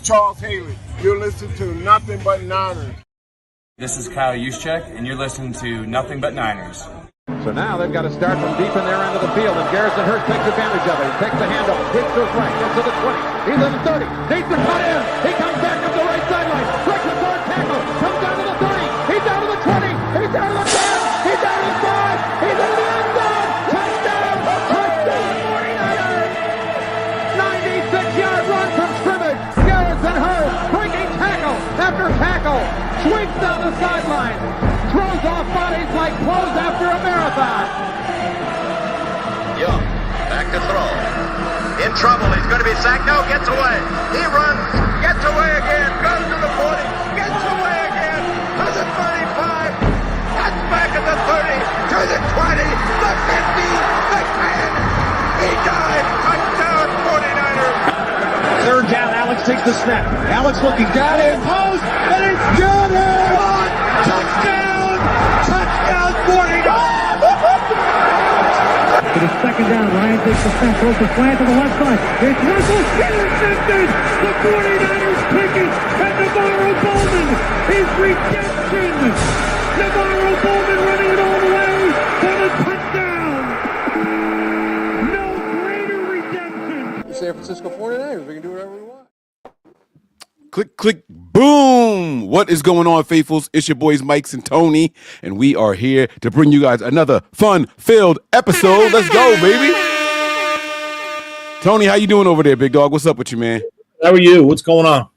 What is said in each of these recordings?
Charles Haley. You're listening to Nothing But Niners. This is Kyle Juszczyk, and you're listening to Nothing But Niners. So now they've got to start from deep in their end of the field, and Garrison Hurst takes advantage of it. He takes the handoff, hits to his right, gets to the 20. He's in the 30, needs to cut in. He comes back up the right sideline, breaks the third tackle, comes down to the 30. He's down to the 20. He's down to the 10. He's down to the 5. He's into the end zone. Touchdown! Touchdown! 49ers! 96-yard run from scrimmage. Garrison Hurst breaking tackle after tackle, swings down the sideline. Throws off bodies like clothes after a marathon. Young, back to throw. In trouble, he's going to be sacked. No, gets away. He runs, gets away again, goes to the 40, gets away again, to the 35, cuts back at the 30, to the 20, the 50, the 10. He died. Touchdown, 49ers. Third down, Alex takes the snap. Alex looking down in post, and it's good. Touchdown! Touchdown, 49ers! For the second down, Ryan takes the snap, throws the slant to the left side. It's Russell, intercepted! The 49ers pick it, and Navarro Bowman is redemption! Navarro Bowman running it all the way for the touchdown! No greater redemption! The San Francisco 49ers, we can do whatever we want. Click, click, boom! What is going on, faithfuls? It's your boys, Mikes and Tony, and we are here to bring you guys another fun-filled episode. Let's go, baby! Tony, how you doing over there, big dog? What's up with you, man? How are you? What's going on?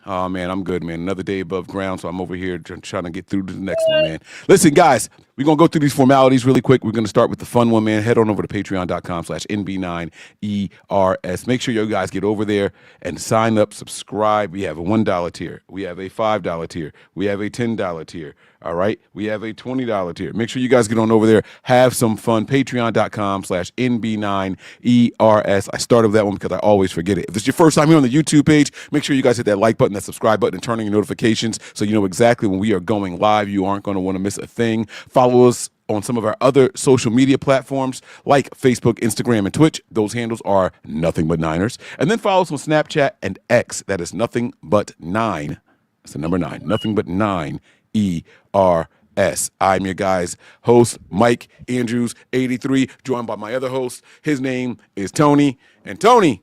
Oh, man, I'm good, man. Another day above ground, so I'm over here trying to get through to the next one, man. Listen, guys, we're going to go through these formalities really quick. We're going to start with the fun one, man. Head on over to patreon.com/NB9ERS. Make sure you guys get over there and sign up, subscribe. We have a $1 tier. We have a $5 tier. We have a $10 tier. All right? We have a $20 tier. Make sure you guys get on over there. Have some fun. Patreon.com/NB9ERS. I started with that one because I always forget it. If it's your first time here on the YouTube page, make sure you guys hit that like button, that subscribe button, and turn on your notifications so you know exactly when we are going live. You aren't going to want to miss a thing. Follow us on some of our other social media platforms like Facebook, Instagram, and Twitch. Those handles are Nothing But Niners. And then follow us on Snapchat and X. That is Nothing But 9. That's the number 9. Nothing But 9 ERS. I'm your guys' host, Mike Andrews, 83, joined by my other host. His name is Tony. And Tony,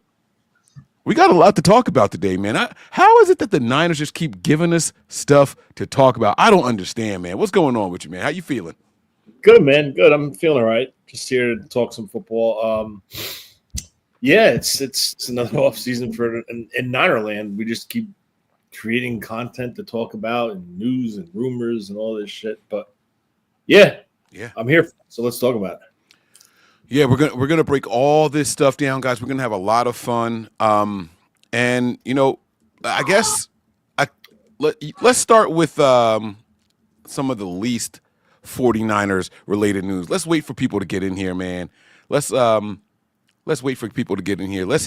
we got a lot to talk about today, man. How is it that the Niners just keep giving us stuff to talk about? I don't understand, man. What's going on with you, man? How you feeling? Good, man. Good. I'm feeling all right. Just here to talk some football. Yeah, it's another off season for in Ninerland. We just keep creating content to talk about and news and rumors and all this shit. But yeah, I'm here. So let's talk about it. Yeah, we're gonna break all this stuff down, guys. We're gonna have a lot of fun. And you know, I guess let's start with some of the least 49ers related news. Let's wait for people to get in here, man. Let's wait for people to get in here. Let's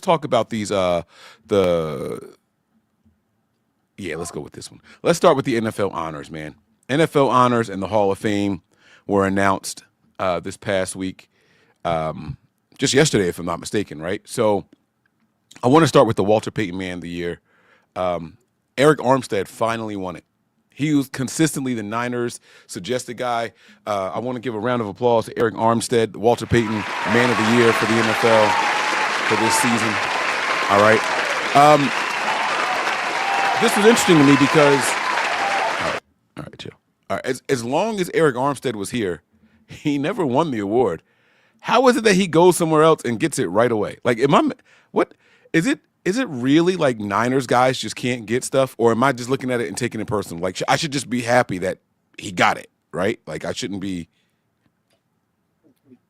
talk about these let's go with this one. Let's start with the NFL honors, man. NFL honors and the Hall of Fame were announced this past week, just yesterday, if I'm not mistaken, right? So I want to start with the Walter Payton Man of the Year. Eric Armstead finally won it. He was consistently the Niners' suggested guy. I want to give a round of applause to Eric Armstead, the Walter Payton Man of the Year for the NFL for this season. All right. This was interesting to me because all right, chill. All right, as long as Eric Armstead was here, he never won the award. How is it that he goes somewhere else and gets it right away? Like, what is it? Is it really like Niners guys just can't get stuff, or am I just looking at it and taking it personal? Like, I should just be happy that he got it, right? Like, I shouldn't be.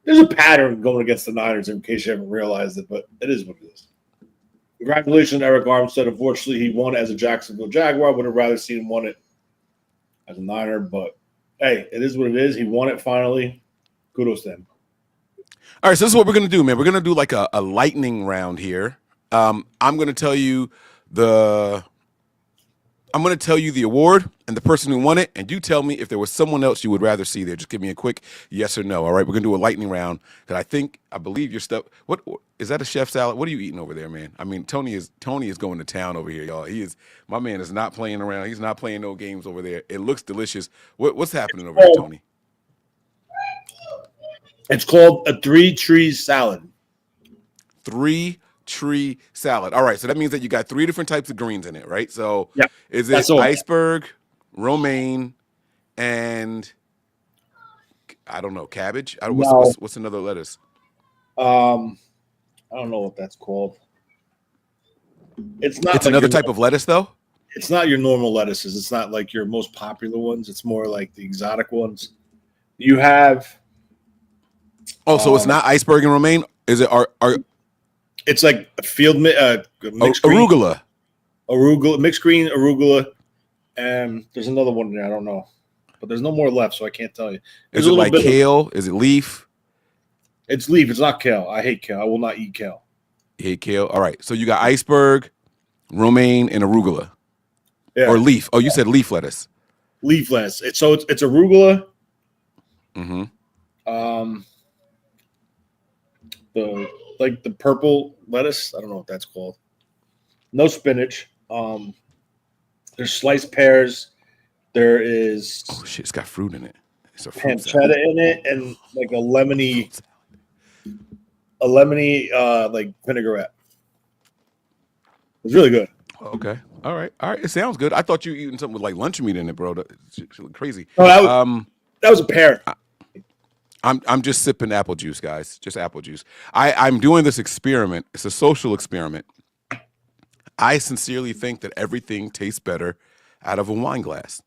There's a pattern going against the Niners in case you haven't realized it, but it is what it is. Congratulations, Eric Armstead. Unfortunately, he won as a Jacksonville Jaguar. Would have rather seen him won it as a Niner, but hey, it is what it is. He won it finally. Kudos to him. All right, so this is what we're going to do, man. We're going to do like a lightning round here. I'm going to tell you I'm going to tell you the award and the person who won it, and you tell me if there was someone else you would rather see there. Just give me a quick yes or no. All right, we're going to do a lightning round because I believe your stuff. What is that? A chef salad? What are you eating over there, man? I mean, Tony is going to town over here, y'all. My man is not playing around. He's not playing no games over there. It looks delicious. What's happening over there, Tony? It's called a 3-tree salad. 3-tree salad. All right, so that means that you got 3 different types of greens in it, right? So yeah, is it iceberg, romaine, and I don't know, cabbage? What's another lettuce? I don't know what that's called. It's not. It's like another type of lettuce, though. It's not your normal lettuces. It's not like your most popular ones. It's more like the exotic ones. You have. Oh, so it's not iceberg and romaine? Is it? It's like a field mixed green, arugula, mixed green, arugula, and there's another one there. I don't know, but there's no more left, so I can't tell you. Is it like kale? Is it leaf? It's leaf. It's not kale. I hate kale. I will not eat kale. You hate kale? All right. So you got iceberg, romaine, and arugula. Yeah. Or leaf. Oh, you said leaf lettuce. Leaf lettuce. It's arugula. Mm-hmm. The purple lettuce. I don't know what that's called. No spinach. There's sliced pears. There is it's got fruit in it. It's a fruit pancetta in it, and like a lemony like vinaigrette. It's really good. Okay. All right. It sounds good. I thought you were eating something with like lunch meat in it, bro. It's crazy. Oh, that was a pear. I'm just sipping apple juice, guys. Just apple juice. I'm doing this experiment. It's a social experiment. I sincerely think that everything tastes better out of a wine glass.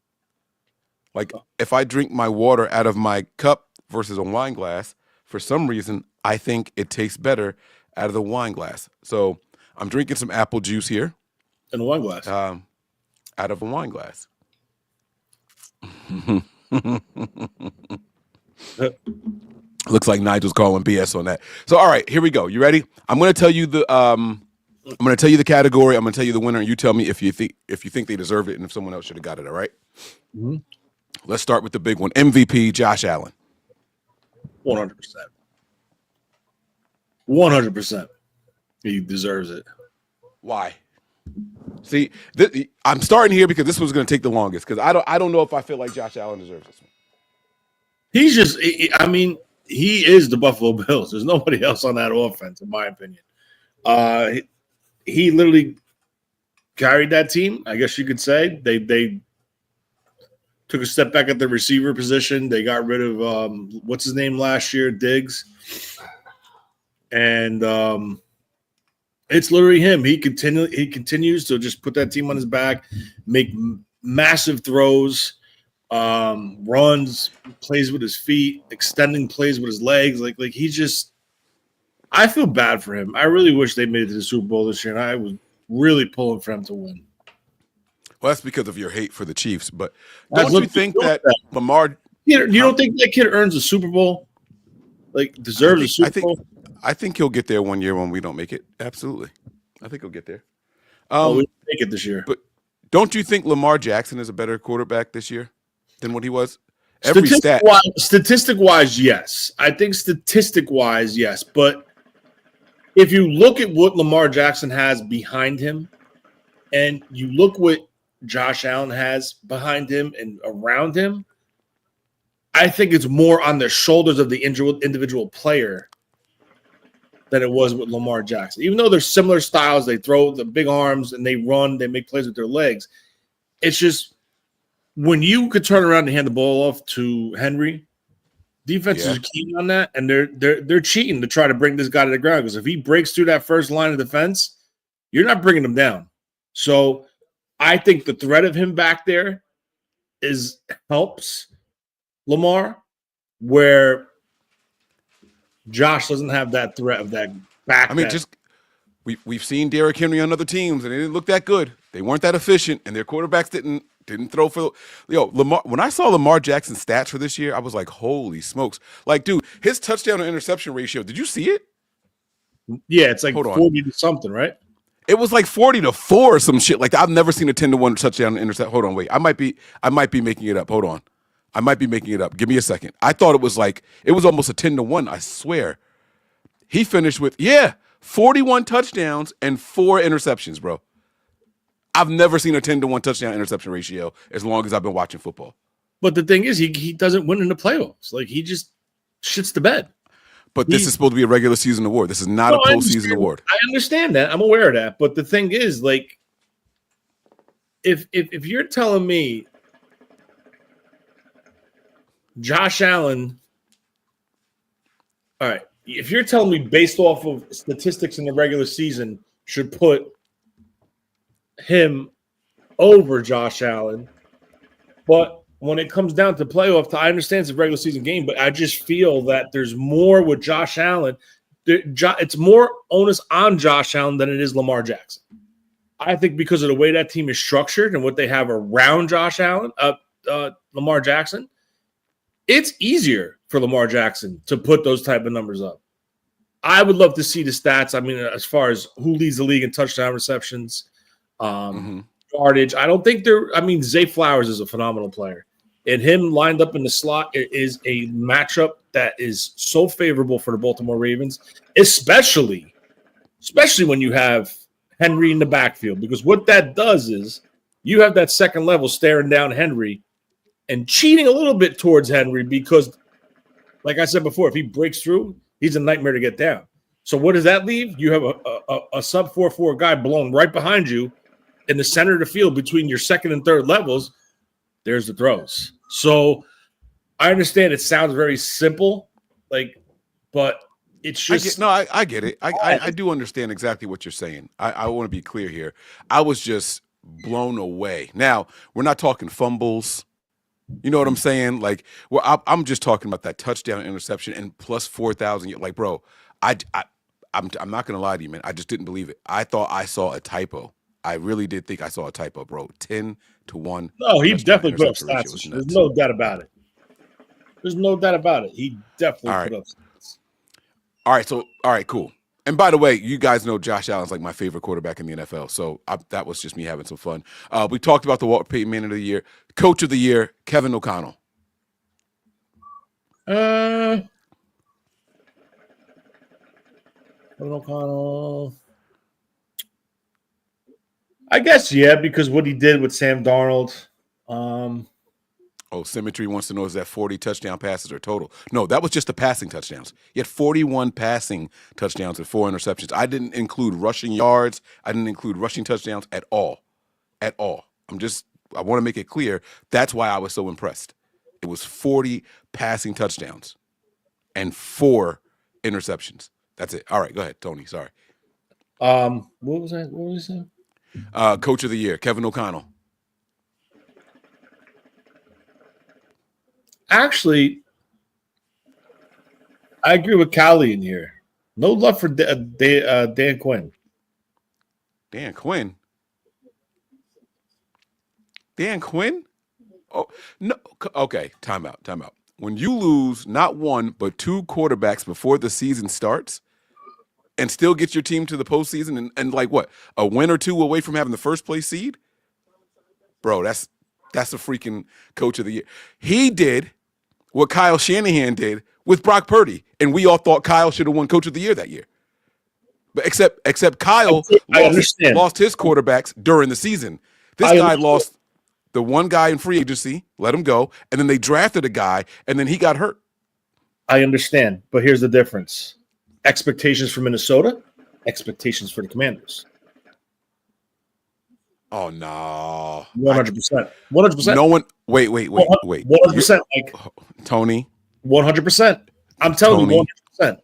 Like if I drink my water out of my cup versus a wine glass, for some reason, I think it tastes better out of the wine glass. So I'm drinking some apple juice here. In a wine glass. Out of a wine glass. Looks like Nigel's calling BS on that. So, all right, here we go. You ready? I'm going to tell you the category. I'm going to tell you the winner, and you tell me if you think they deserve it and if someone else should have got it. All right? Mm-hmm. Let's start with the big one. MVP Josh Allen. 100%. 100%. He deserves it. Why? See, I'm starting here because this one's going to take the longest because I don't know if I feel like Josh Allen deserves this one. He's just, I mean, he is the Buffalo Bills. There's nobody else on that offense, in my opinion. He literally carried that team, I guess you could say. They took a step back at the receiver position. They got rid of, what's his name last year, Diggs. And it's literally him. He continues to just put that team on his back, make massive throws, runs, plays with his feet, extending plays with his legs. Like he just, I feel bad for him. I really wish they made it to the Super Bowl this year, and I was really pulling for him to win. Well, that's because of your hate for the Chiefs. But don't you think that Lamar? You don't think that kid earns a Super Bowl? Like deserves a Super Bowl? I think he'll get there one year when we don't make it. Absolutely, I think he'll get there. We didn't make it this year. But don't you think Lamar Jackson is a better quarterback this year than what he was? Statistic-wise, yes. I think statistic-wise, yes. But if you look at what Lamar Jackson has behind him, and you look what Josh Allen has behind him and around him, I think it's more on the shoulders of the individual player than it was with Lamar Jackson. Even though they're similar styles, they throw the big arms and they run, they make plays with their legs. It's just when you could turn around and hand the ball off to Henry, defenses are keen on that, and they're cheating to try to bring this guy to the ground because if he breaks through that first line of defense, you're not bringing him down. So I think the threat of him back there helps Lamar, where Josh doesn't have that threat of that back. I mean, we've seen Derrick Henry on other teams, and they didn't look that good. They weren't that efficient, and their quarterbacks didn't throw for Lamar. When I saw Lamar Jackson's stats for this year, I was like, holy smokes! Like, dude, his touchdown to interception ratio. Did you see it? Yeah, it's like 40 to something, right? It was like 40-4 or some shit. Like I've never seen a 10-1 touchdown intercept. Hold on, wait. I might be making it up. Hold on. I might be making it up. Give me a second. I thought it was almost a 10-1, I swear. He finished with 41 touchdowns and 4 interceptions, bro. I've never seen a 10-1 touchdown interception ratio as long as I've been watching football. But the thing is, he doesn't win in the playoffs. Like, he just shits the bed. But this is supposed to be a regular season award. This is not a postseason award. I understand that. I'm aware of that. But the thing is, like, if you're telling me Josh Allen, all right, if you're telling me based off of statistics in the regular season should put him over Josh Allen, but when it comes down to playoff, I understand it's a regular season game, but I just feel that there's more with Josh Allen. It's more onus on Josh Allen than it is Lamar Jackson. I think because of the way that team is structured and what they have around Josh Allen, Lamar Jackson, it's easier for Lamar Jackson to put those type of numbers up. I would love to see the stats. I mean, as far as who leads the league in touchdown receptions, yardage. I don't think Zay Flowers is a phenomenal player. And him lined up in the slot is a matchup that is so favorable for the Baltimore Ravens, especially when you have Henry in the backfield. Because what that does is you have that second level staring down Henry and cheating a little bit towards Henry because, like I said before, if he breaks through, he's a nightmare to get down. So what does that leave? You have a sub 4.4 guy blown right behind you in the center of the field between your second and third levels. There's the throws. So I understand it sounds very simple, but it's just I get it. I do understand exactly what you're saying. I want to be clear here. I was just blown away. Now, we're not talking fumbles. You know what I'm saying? I'm just talking about that touchdown interception and plus 4,000. Like, bro, I'm not gonna lie to you, man. I just didn't believe it. I thought I saw a typo. I really did think I saw a typo, bro. 10-1. No, he definitely put up stats. There's no doubt about it. He definitely put up stats. All right, cool. And by the way, you guys know Josh Allen's like my favorite quarterback in the NFL. So that was just me having some fun. We talked about the Walter Payton Man of the Year. Coach of the Year, Kevin O'Connell. Kevin O'Connell. I guess, because what he did with Sam Darnold. Symmetry wants to know, is that 40 touchdown passes or total? No, that was just the passing touchdowns. He had 41 passing touchdowns and 4 interceptions. I didn't include rushing yards. I didn't include rushing touchdowns at all. At all. I want to make it clear. That's why I was so impressed. It was 40 passing touchdowns and 4 interceptions. That's it. All right, go ahead, Tony. Sorry. What was that? What was that? Coach of the Year, Kevin O'Connell. Actually, I agree with Callie in here. No love for Dan Quinn. Dan Quinn? Dan Quinn? Oh, no. Okay, time out. When you lose not one, but 2 quarterbacks before the season starts and still get your team to the postseason and like what, a win or 2 away from having the first place seed? Bro, that's a freaking Coach of the Year. He did what Kyle Shanahan did with Brock Purdy, and we all thought Kyle should have won Coach of the Year that year. But except Kyle lost his quarterbacks during the season. This guy lost the one guy in free agency, let him go, and then they drafted a guy, and then he got hurt. I understand, but here's the difference. Expectations for Minnesota, expectations for the Commanders. Oh, no. 100%. 100%. No one – wait. 100%. Tony. 100%. I'm telling you 100%.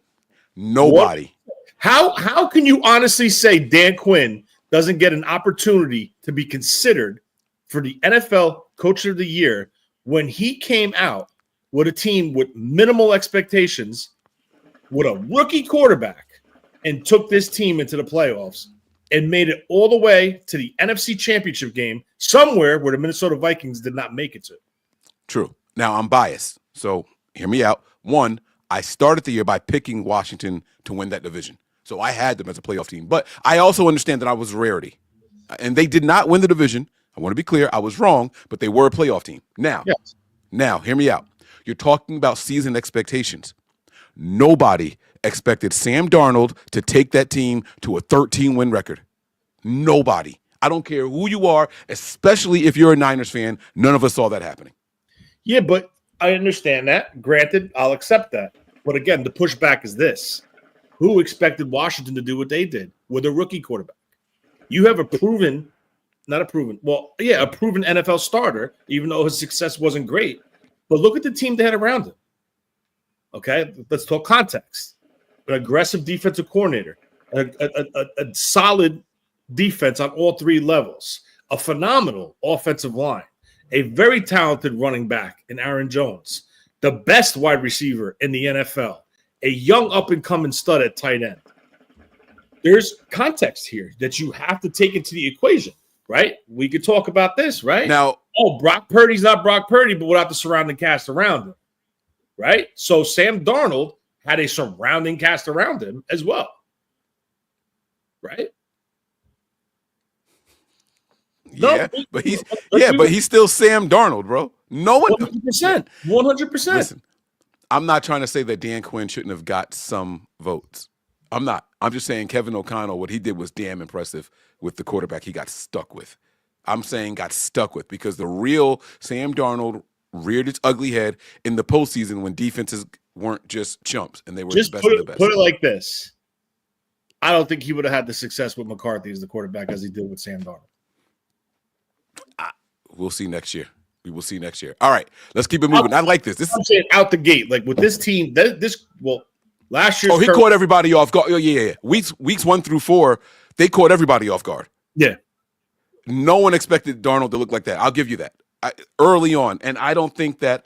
Nobody. How can you honestly say Dan Quinn doesn't get an opportunity to be considered for the NFL Coach of the Year when he came out with a team with minimal expectations, with a rookie quarterback, and took this team into the playoffs and made it all the way to the NFC Championship game, somewhere where the Minnesota Vikings did not make it to? True. Now, I'm biased, so hear me out. One, I started the year by picking Washington to win that division. So I had them as a playoff team. But I also understand that I was a rarity. And they did not win the division. I want to be clear. I was wrong, but they were a playoff team. Now, hear me out. You're talking about season expectations. Nobody expected Sam Darnold to take that team to a 13-win record. Nobody. I don't care who you are, especially if you're a Niners fan. None of us saw that happening. Yeah, but I understand that. Granted, I'll accept that. But again, the pushback is this. Who expected Washington to do what they did with a rookie quarterback? You have a proven NFL starter, even though his success wasn't great. But look at the team they had around him. Okay, let's talk context. An aggressive defensive coordinator, a solid defense on all three levels, a phenomenal offensive line, a very talented running back in Aaron Jones, the best wide receiver in the NFL, a young up-and-coming stud at tight end. There's context here that you have to take into the equation, right? We could talk about this, right? Now, Brock Purdy's not Brock Purdy, but without the surrounding cast around him, right? So Sam Darnold had a surrounding cast around him as well, right? Yeah, but he's still Sam Darnold, bro. No one 100%. 100%. Listen, I'm not trying to say that Dan Quinn shouldn't have got some votes. I'm not. I'm just saying Kevin O'Connell, what he did was damn impressive with the quarterback he got stuck with. I'm saying got stuck with because the real Sam Darnold reared its ugly head in the postseason when defenses weren't just chumps and they were the best of the best. Put it like this. I don't think he would have had the success with McCarthy as the quarterback as he did with Sam Darnold. We'll see next year. We will see next year. All right, let's keep it moving. I like this. I'm saying out the gate, like with this team, last year. Oh, he caught everybody off guard. Oh, yeah. Weeks 1 through 4, they caught everybody off guard. Yeah. No one expected Darnold to look like that. I'll give you that. Early on, and I don't think that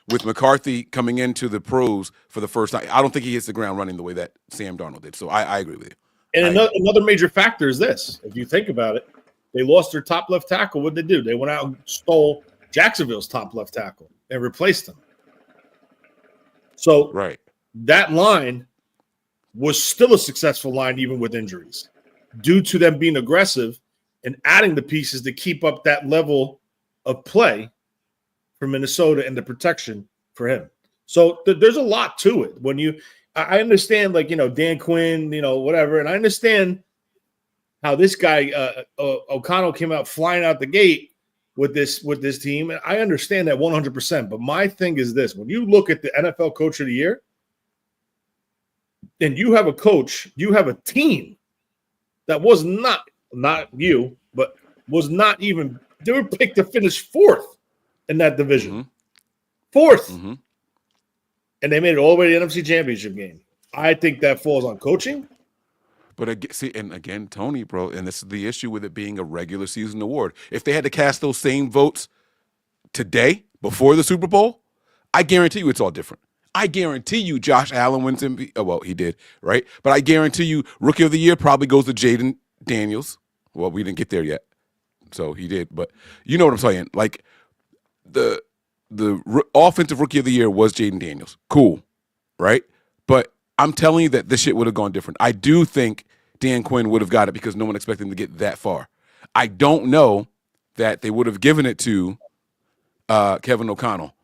with McCarthy coming into the pros for the first time, I don't think he hits the ground running the way that Sam Darnold did. So I agree with you. And another major factor is this. If you think about it, they lost their top left tackle. What did they do? They went out and stole Jacksonville's top left tackle and replaced him. So that line was still a successful line even with injuries due to them being aggressive and adding the pieces to keep up that level of play for Minnesota and the protection for him. So there's a lot to it. I understand, Dan Quinn, whatever, and I understand how this guy O'Connell came out flying out the gate with this team, and I understand that 100%. But my thing is this: when you look at the NFL Coach of the Year, and you have a team that was not you, but was not even. They were picked to finish 4th in that division. 4th. Mm-hmm. And they made it all the way to the NFC Championship game. I think that falls on coaching. But again, Tony, bro, and this is the issue with it being a regular season award. If they had to cast those same votes today, before the Super Bowl, I guarantee you it's all different. I guarantee you Josh Allen wins MVP. Oh, well, he did, right? But I guarantee you Rookie of the Year probably goes to Jaden Daniels. Well, we didn't get there yet. So he did, but you know what I'm saying. Like the offensive Rookie of the Year was Jaden Daniels. Cool, right? But I'm telling you that this shit would have gone different. I do think Dan Quinn would have got it because no one expected him to get that far. I don't know that they would have given it to Kevin O'Connell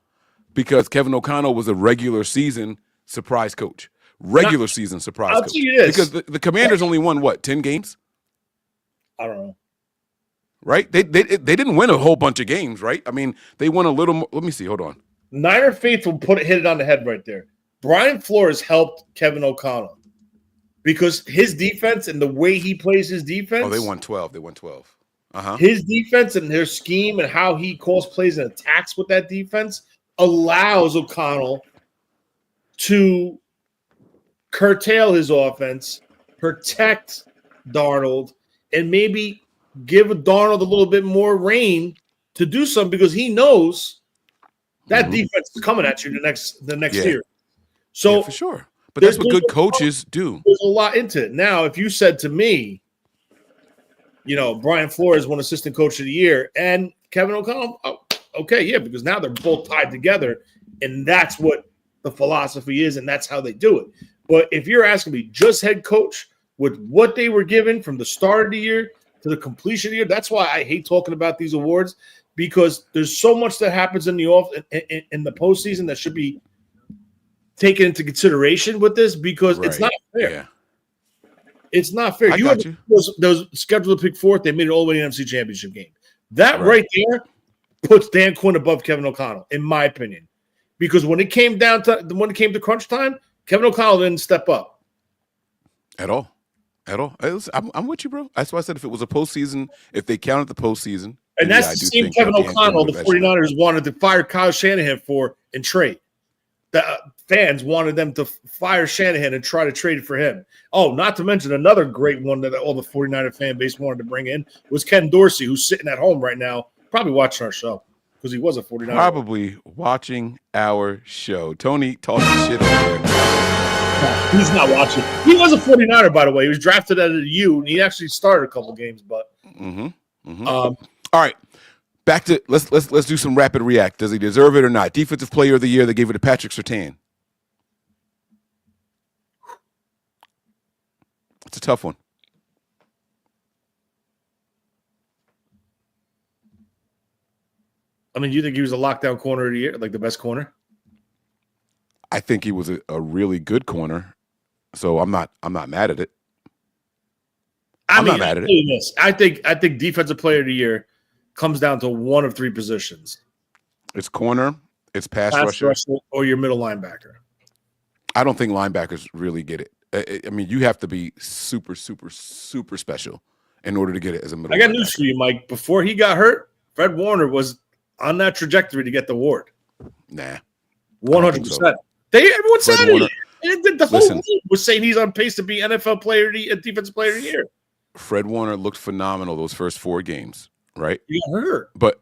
because Kevin O'Connell was a regular season surprise coach. Regular season surprise coach. I'll tell you this. Because the Commanders only won, 10 games? I don't know. Right? They didn't win a whole bunch of games, right? I mean, they won a little more. Let me see. Hold on. Niner faithful hit it on the head right there. Brian Flores helped Kevin O'Connell because his defense and the way he plays his defense. Oh, they won 12. Uh-huh. His defense and their scheme and how he calls plays and attacks with that defense allows O'Connell to curtail his offense, protect Darnold, and maybe give Darnold a little bit more reign to do something because he knows that defense is coming at you the next year. So for sure. But that's what good coaches do. There's a lot into it. Now, if you said to me, Brian Flores won Assistant Coach of the Year and Kevin O'Connell, okay, yeah, because now they're both tied together, and that's what the philosophy is, and that's how they do it. But if you're asking me just head coach with what they were given from the start of the year to the completion of the year, that's why I hate talking about these awards, because there's so much that happens in the postseason that should be taken into consideration with this, because it's not fair. Yeah. It's not fair. I got you. Those scheduled to pick fourth, they made it all the way to the NFC Championship game. That right there puts Dan Quinn above Kevin O'Connell, in my opinion. Because when it came to crunch time, Kevin O'Connell didn't step up. At all. I'm with you, bro. That's why I said if it was a postseason, if they counted the postseason. And that's the same Kevin O'Connell the 49ers wanted to fire Kyle Shanahan for and trade. The fans wanted them to fire Shanahan and try to trade for him. Oh, not to mention another great one that all the 49er fan base wanted to bring in was Ken Dorsey, who's sitting at home right now, probably watching our show because he was a 49er. Probably watching our show. Tony talking shit over there. He's not watching. He was a 49er, by the way. He was drafted out of the U, and he actually started a couple games. But all right, back to let's do some rapid react. Does he deserve it or not? Defensive Player of the Year, they gave it to Patrick Surtain. It's a tough one. I mean, you think he was a lockdown corner of the year, like the best corner? I think he was a really good corner, so I'm not mad at it. I'm not mad at it. I think Defensive Player of the Year comes down to one of three positions. It's corner, it's pass rusher, or your middle linebacker. I don't think linebackers really get it. I mean, you have to be super, super, super special in order to get it as a middle linebacker. I got news for you, Mike. Before he got hurt, Fred Warner was on that trajectory to get the award. Nah. 100%. Everyone said it. The whole league was saying he's on pace to be NFL Player, Defensive Player of the Year. Fred Warner looked phenomenal those first 4 games, right? He got hurt. But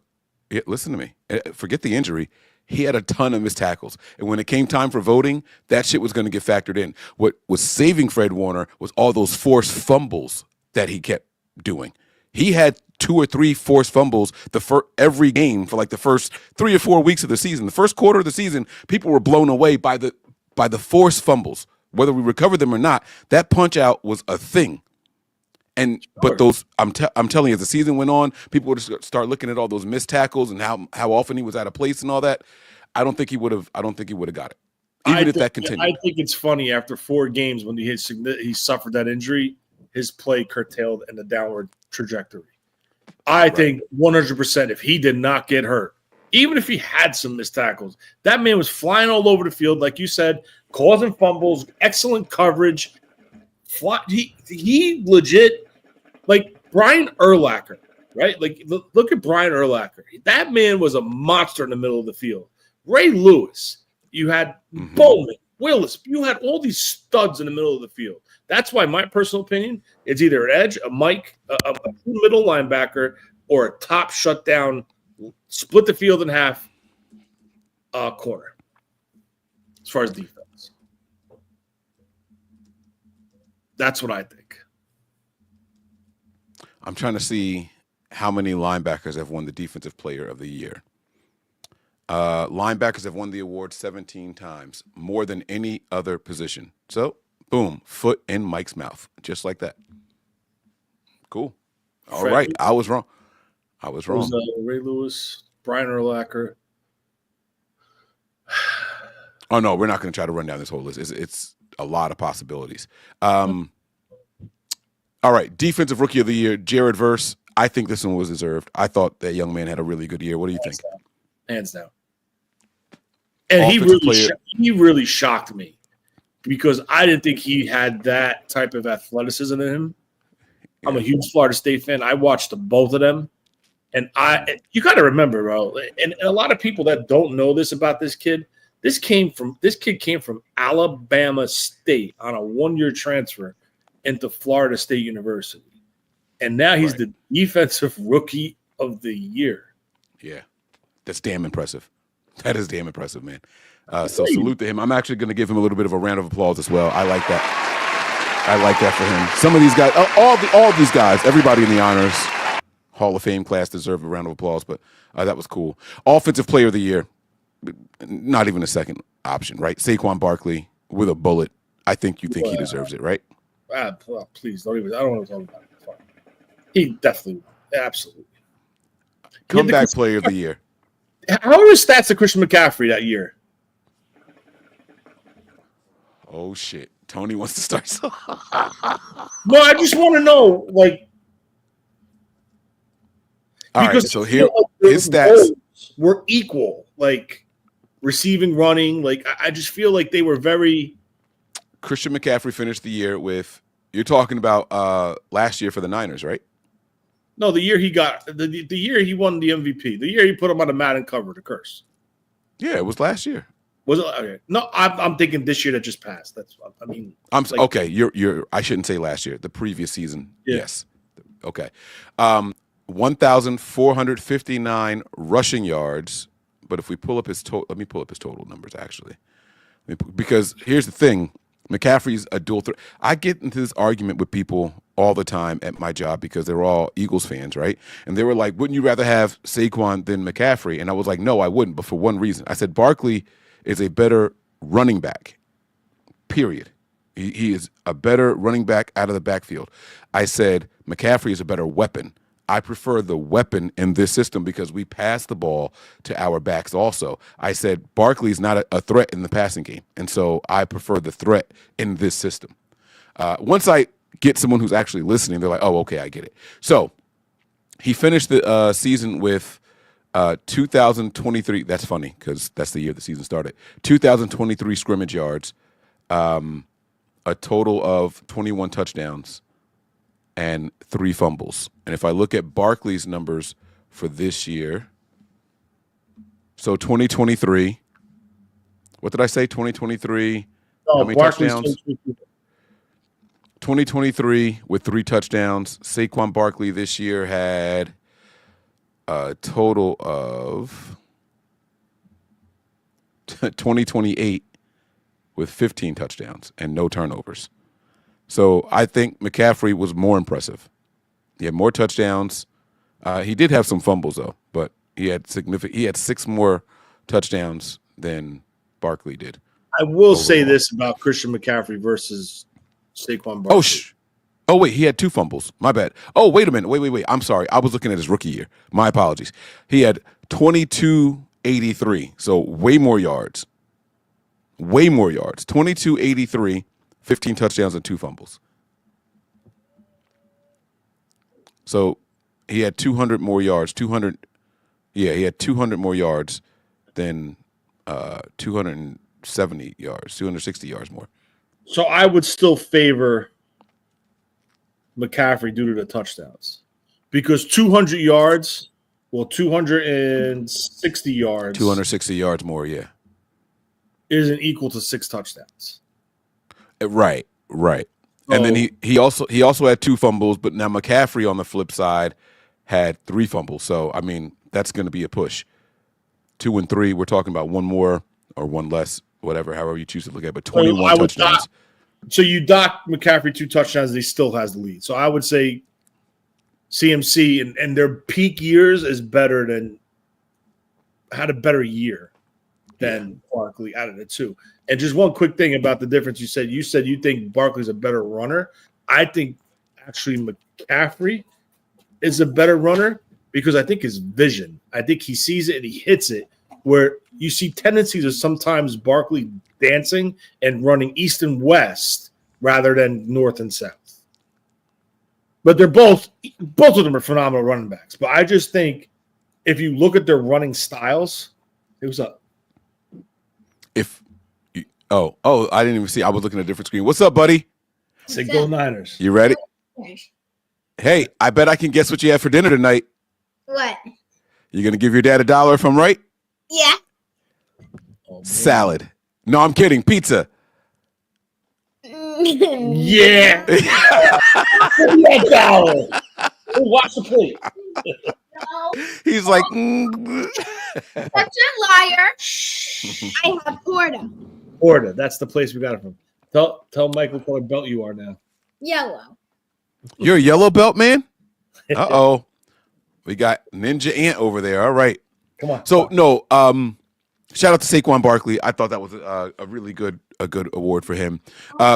listen to me. Forget the injury. He had a ton of missed tackles. And when it came time for voting, that shit was going to get factored in. What was saving Fred Warner was all those forced fumbles that he kept doing. He had 2 or 3 forced fumbles every game for like the first 3 or 4 weeks of the season. The first quarter of the season, people were blown away by the forced fumbles. Whether we recovered them or not, that punch out was a thing. But those, I'm telling you, as the season went on, people would start looking at all those missed tackles and how often he was out of place and all that. I don't think he would have got it, even if that continued. I think it's funny after 4 games when he suffered that injury, his play curtailed in the downward trajectory. I think 100% if he did not get hurt, even if he had some missed tackles, that man was flying all over the field, like you said, causing fumbles, excellent coverage. He legit. Like Brian Urlacher, right? Like, look at Brian Urlacher. That man was a monster in the middle of the field. Ray Lewis, you had Bowman, Willis. You had all these studs in the middle of the field. That's why my personal opinion is either an edge, a middle linebacker, or a top shutdown, split the field in half corner as far as defense. That's what I think. I'm trying to see how many linebackers have won the Defensive Player of the Year. Linebackers have won the award 17 times, more than any other position. So, boom, foot in Mike's mouth, just like that. Cool. All right, I was wrong. It was Ray Lewis, Brian Urlacher. Oh, no, we're not going to try to run down this whole list. It's a lot of possibilities. All right, Defensive Rookie of the Year, Jared Verse. I think this one was deserved. I thought that young man had a really good year. What do you think? Hands down. And he really shocked me because I didn't think he had that type of athleticism in him. I'm a huge Florida State fan. I watched both of them. And you got to remember, bro, and a lot of people that don't know this about this kid, this kid came from Alabama State on a 1-year transfer into Florida State University. And now he's the Defensive Rookie of the Year. Yeah. That's damn impressive. That is damn impressive, man. So salute to him. I'm actually going to give him a little bit of a round of applause as well. I like that for him. Some of these guys, all these guys, everybody in the honors Hall of Fame class deserve a round of applause, but that was cool. Offensive Player of the Year, not even a second option, right? Saquon Barkley with a bullet. I think you think he deserves it, right? Please don't even. I don't want to talk about it. Fine. He definitely, absolutely. Comeback player of the year. How are his stats to Christian McCaffrey that year? Oh shit! Tony wants to start. No, I just want to know, like, all right. because So here, his stats were equal, like receiving, running. Like, I just feel like they were very. Christian McCaffrey finished the year with. You're talking about last year for the Niners, right? No, the year he got the year he won the MVP, the year he put him on the Madden cover to curse. Yeah, it was last year. Was it? Okay. No, I'm thinking this year that just passed. That's what I mean. Okay. You're. I shouldn't say last year. The previous season. Yeah. Yes. Okay. 1,459 rushing yards. But if we pull up his total, let me pull up his total numbers actually, because here's the thing: McCaffrey's a dual threat. I get into this argument with people all the time at my job because they're all Eagles fans, right? And they were like, "Wouldn't you rather have Saquon than McCaffrey?" And I was like, "No, I wouldn't." But for one reason, I said Barkley is a better running back, period. He is a better running back out of the backfield. I said McCaffrey is a better weapon. I prefer the weapon in this system because we pass the ball to our backs also. I said Barkley's not a threat in the passing game, and so I prefer the threat in this system. Once I get someone who's actually listening, they're like, oh, okay, I get it. So he finished the season with 2,023. That's funny because that's the year the season started. 2,023 scrimmage yards, a total of 21 touchdowns, and 3 fumbles. And if I look at Barkley's numbers for this year, so 2023, what did I say? 2023, how many touchdowns? 2023 with 3 touchdowns. Saquon Barkley this year had a total of 2028 with 15 touchdowns and no turnovers. So I think McCaffrey was more impressive. He had more touchdowns. He did have some fumbles though, but he had 6 more touchdowns than Barkley did. I will say this about Christian McCaffrey versus Saquon Barkley. Oh, wait, he had 2 fumbles. My bad. Oh, wait a minute. Wait. I'm sorry. I was looking at his rookie year. My apologies. He had 2283, so way more yards. 2283, 15 touchdowns and 2 fumbles. So he had 200 more yards. He had 200 more yards than 270 yards, 260 yards more. So I would still favor McCaffrey due to the touchdowns because 200 yards, 260 yards. 260 yards more, yeah. Isn't equal to 6 touchdowns. Right. And then he also had 2 fumbles, but now McCaffrey on the flip side had 3 fumbles. So I mean, that's going to be a push. 2 and 3, we're talking about 1 more or 1 less, whatever, however you choose to look at it, but 21 touchdowns. So you dock McCaffrey 2 touchdowns, and he still has the lead. So I would say CMC and their peak years is better than had a better year than Barkley out of the 2. And just one quick thing about the difference you said you think Barkley's a better runner. I think actually McCaffrey is a better runner because I think his vision. I think he sees it and he hits it where you see tendencies of sometimes Barkley dancing and running east and west rather than north and south. But they're both of them are phenomenal running backs. But I just think if you look at their running styles, it was a I didn't even see. I was looking at a different screen. What's up, buddy? Say go Niners. You ready? Hey, I bet I can guess what you had for dinner tonight. What? You gonna give your dad $1 if I'm right? Yeah. Salad. No, I'm kidding. Pizza. Yeah. Watch the plate. No. He's like, That's a liar. I have Porta. Porta. That's the place we got it from. Tell Mike what color belt you are now. Yellow. You're a yellow belt, man? Uh-oh. We got Ninja Ant over there. All right. Come on. So, no, Shout out to Saquon Barkley. I thought that was a really good award for him.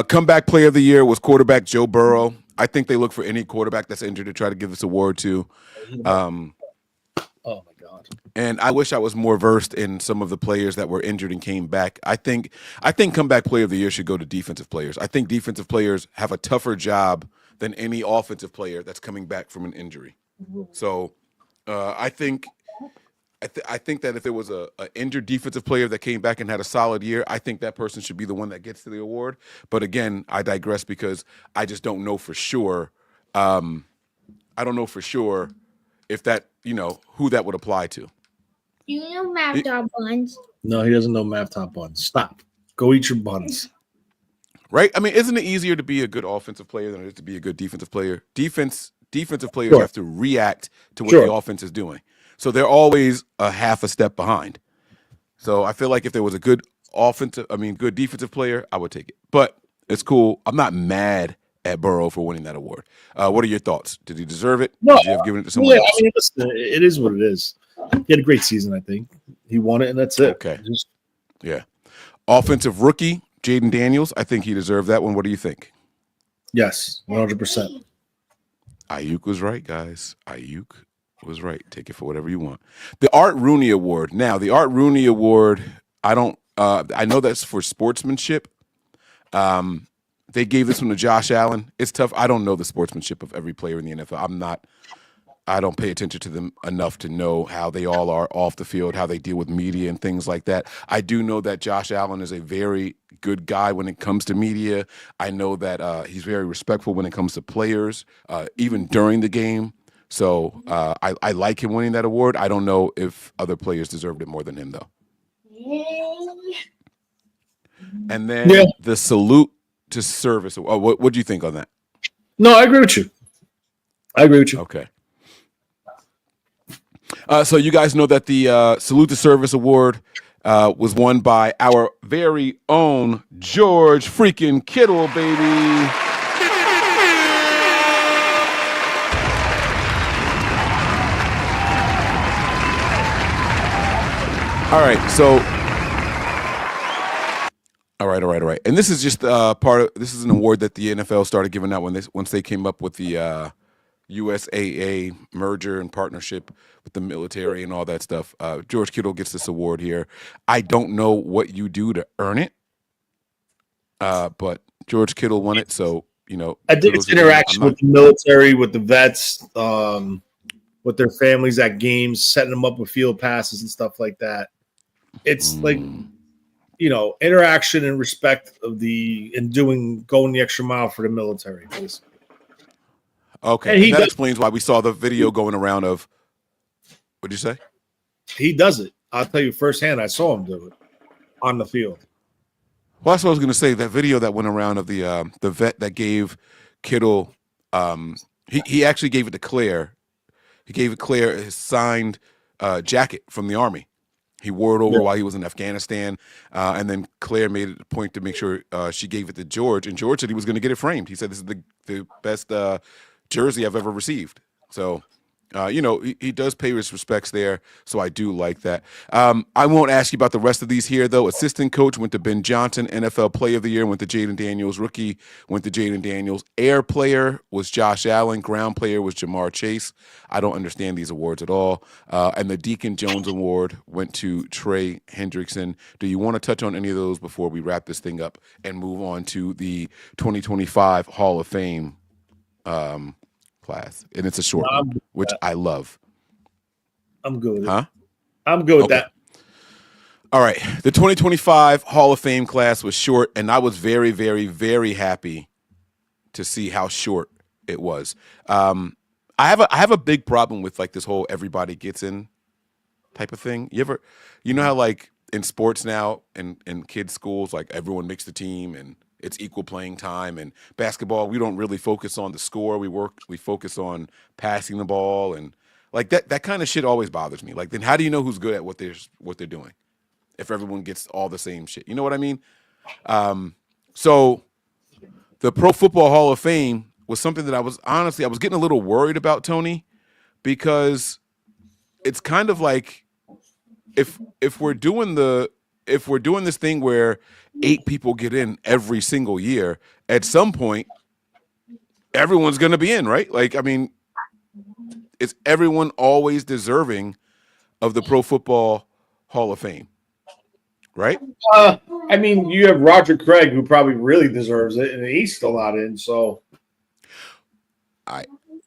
Comeback player of the year was quarterback Joe Burrow. I think they look for any quarterback that's injured to try to give this award to. Oh my God! And I wish I was more versed in some of the players that were injured and came back. I think comeback player of the year should go to defensive players. I think defensive players have a tougher job than any offensive player that's coming back from an injury. So I think that if there was a injured defensive player that came back and had a solid year, I think that person should be the one that gets to the award. But again, I digress because I just don't know for sure. I don't know for sure if that, who that would apply to. Do you know Matt Dog Buns? No, he doesn't know Mav Top Buns. Stop. Go eat your buns. Right? I mean, isn't it easier to be a good offensive player than it is to be a good defensive player? Defensive players have to react to what the offense is doing. So they're always a half a step behind. So I feel like if there was a good defensive player, I would take it. But it's cool. I'm not mad at Burrow for winning that award. What are your thoughts? Did he deserve it? No. Did you have given it to someone else? I mean, listen, it is what it is. He had a great season, I think. He won it, and that's it. Okay. Yeah. Offensive rookie, Jaden Daniels. I think he deserved that one. What do you think? Yes, 100%. Ayuk was right, guys. Ayuk was right. Take it for whatever you want. The Art Rooney Award. Now, the Art Rooney Award, I know that's for sportsmanship. They gave this one to Josh Allen. It's tough. I don't know the sportsmanship of every player in the NFL. I don't pay attention to them enough to know how they all are off the field, how they deal with media and things like that. I do know that Josh Allen is a very good guy when it comes to media. I know that he's very respectful when it comes to players, even during the game. So I like him winning that award. I don't know if other players deserved it more than him, though. And then the salute to service. Oh, what do you think on that? No, I agree with you. Okay. So you guys know that the Salute to Service Award was won by our very own George freaking Kittle, baby. All right, so all right. And this is just this is an award that the NFL started giving out once they came up with the USAA merger and partnership with the military and all that stuff. George Kittle gets this award here. I don't know what you do to earn it, but George Kittle won it, so I think it's interaction with the military, with the vets, with their families at games, setting them up with field passes and stuff like that. It's like interaction and respect of going the extra mile for the military, basically. Okay, and that explains why we saw the video going around of. What'd you say? He does it. I'll tell you firsthand. I saw him do it on the field. Well, that's what I was going to say. That video that went around of the vet that gave Kittle, he actually gave it to Claire. He gave Claire his signed jacket from the Army. He wore it over while he was in Afghanistan, and then Claire made it a point to make sure she gave it to George, and George said he was going to get it framed. He said this is the best jersey I've ever received. So, he does pay his respects there. So I do like that. I won't ask you about the rest of these here, though. Assistant coach went to Ben Johnson. NFL Player of the Year went to Jaden Daniels. Rookie went to Jaden Daniels. Air player was Josh Allen. Ground player was Jamar Chase. I don't understand these awards at all. And the Deacon Jones Award went to Trey Hendrickson. Do you want to touch on any of those before we wrap this thing up and move on to the 2025 Hall of Fame class? And it's a short one, which I love. I'm good with it. I'm good with that. All right. The 2025 Hall of Fame class was short, and I was very, very, very happy to see how short it was. I have a big problem with like this whole everybody gets in type of thing. You know how like in sports now and in kids' schools, like everyone makes the team and it's equal playing time, and basketball, we don't really focus on the score. We focus on passing the ball, and like that kind of shit always bothers me. Like, then how do you know who's good at what they're doing if everyone gets all the same shit? You know what I mean? So the Pro Football Hall of Fame was something that I was getting a little worried about, Tony, because it's kind of like if we're doing this thing where 8 people get in every single year, at some point everyone's going to be in, right? Like, I mean, is everyone always deserving of the Pro Football Hall of Fame, right? I mean, you have Roger Craig, who probably really deserves it, and he's still not in. So, I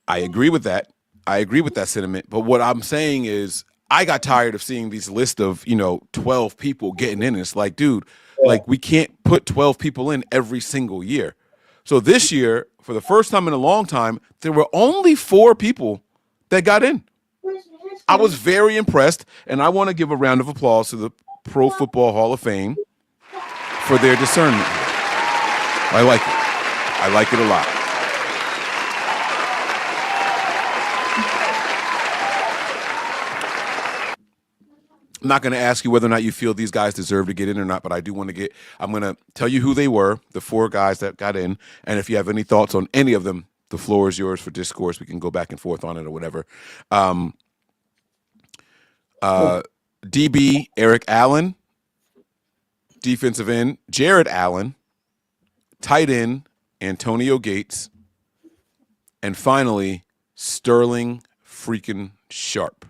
agree with that. I agree with that sentiment. But what I'm saying is, I got tired of seeing these lists of 12 people getting in. It's like, dude, like we can't put 12 people in every single year. So this year, for the first time in a long time, there were only 4 people that got in. I was very impressed, and I want to give a round of applause to the Pro Football Hall of Fame for their discernment. I like it. I like it a lot. I'm not going to ask you whether or not you feel these guys deserve to get in or not, but I do want to I'm going to tell you who they were, the 4 guys that got in, and if you have any thoughts on any of them, the floor is yours for discourse. We can go back and forth on it or whatever. DB, Eric Allen. Defensive end, Jared Allen. Tight end, Antonio Gates. And finally, Sterling freaking Sharp.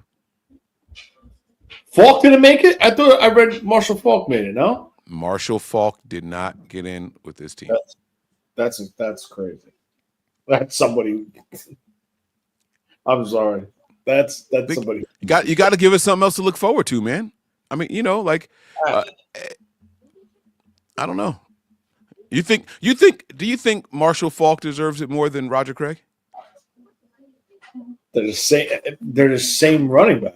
Falk didn't make it? I thought I read Marshall Falk made it, no? Marshall Falk did not get in with this team. That's crazy. That's somebody. I'm sorry. That's somebody. You got to give us something else to look forward to, man. I mean, I don't know. Do you think Marshall Falk deserves it more than Roger Craig? They're the same running back.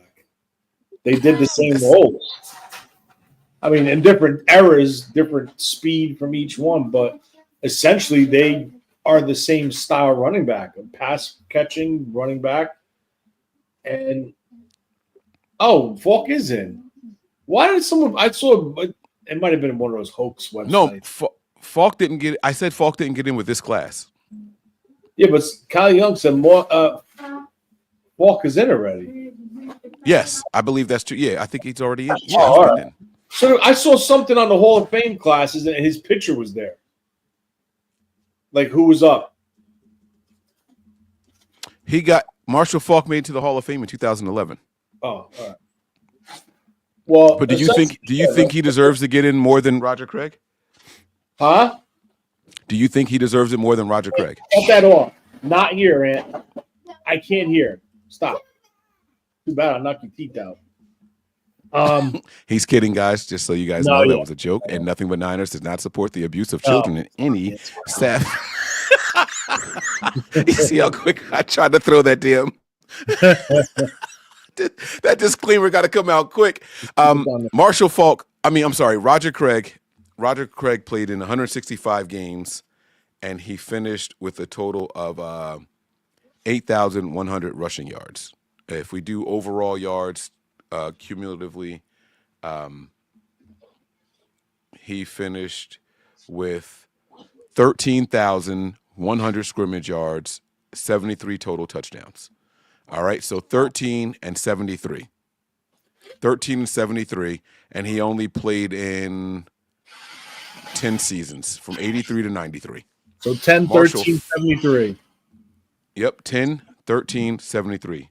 They did the same roles. I mean, in different eras, different speed from each one, but essentially they are the same style running back, a pass catching running back. And Falk is in. Why did someone? I saw it might have been one of those hoax websites. No, Falk didn't get. I said Falk didn't get in with this class. Yeah, but Kyle Young said Falk is in already. Yes, I believe that's true. Yeah, I think he's already in. Yeah, all right. In. So I saw something on the Hall of Fame classes, and his picture was there. Like, who was up? He got Marshall Falk made to the Hall of Fame in 2011. Oh, all right. Well, but do you think he deserves to get in more than Roger Craig? Huh? Do you think he deserves it more than Roger Craig? Cut that off. Not here, Ant. I can't hear. Stop. Too bad I'll knock your teeth out. He's kidding, guys. Just so you guys know, that was a joke. And Nothing But Niners does not support the abuse of children in any staff. You see how quick I tried to throw that DM? That disclaimer got to come out quick. Marshall Falk. Roger Craig. Roger Craig played in 165 games, and he finished with a total of 8,100 rushing yards. If we do overall yards cumulatively, he finished with 13,100 scrimmage yards, 73 total touchdowns. All right, so 13 and 73. 13 and 73, and he only played in 10 seasons from 83 to 93. So 10, 13, 73. Yep, 10, 13, 73.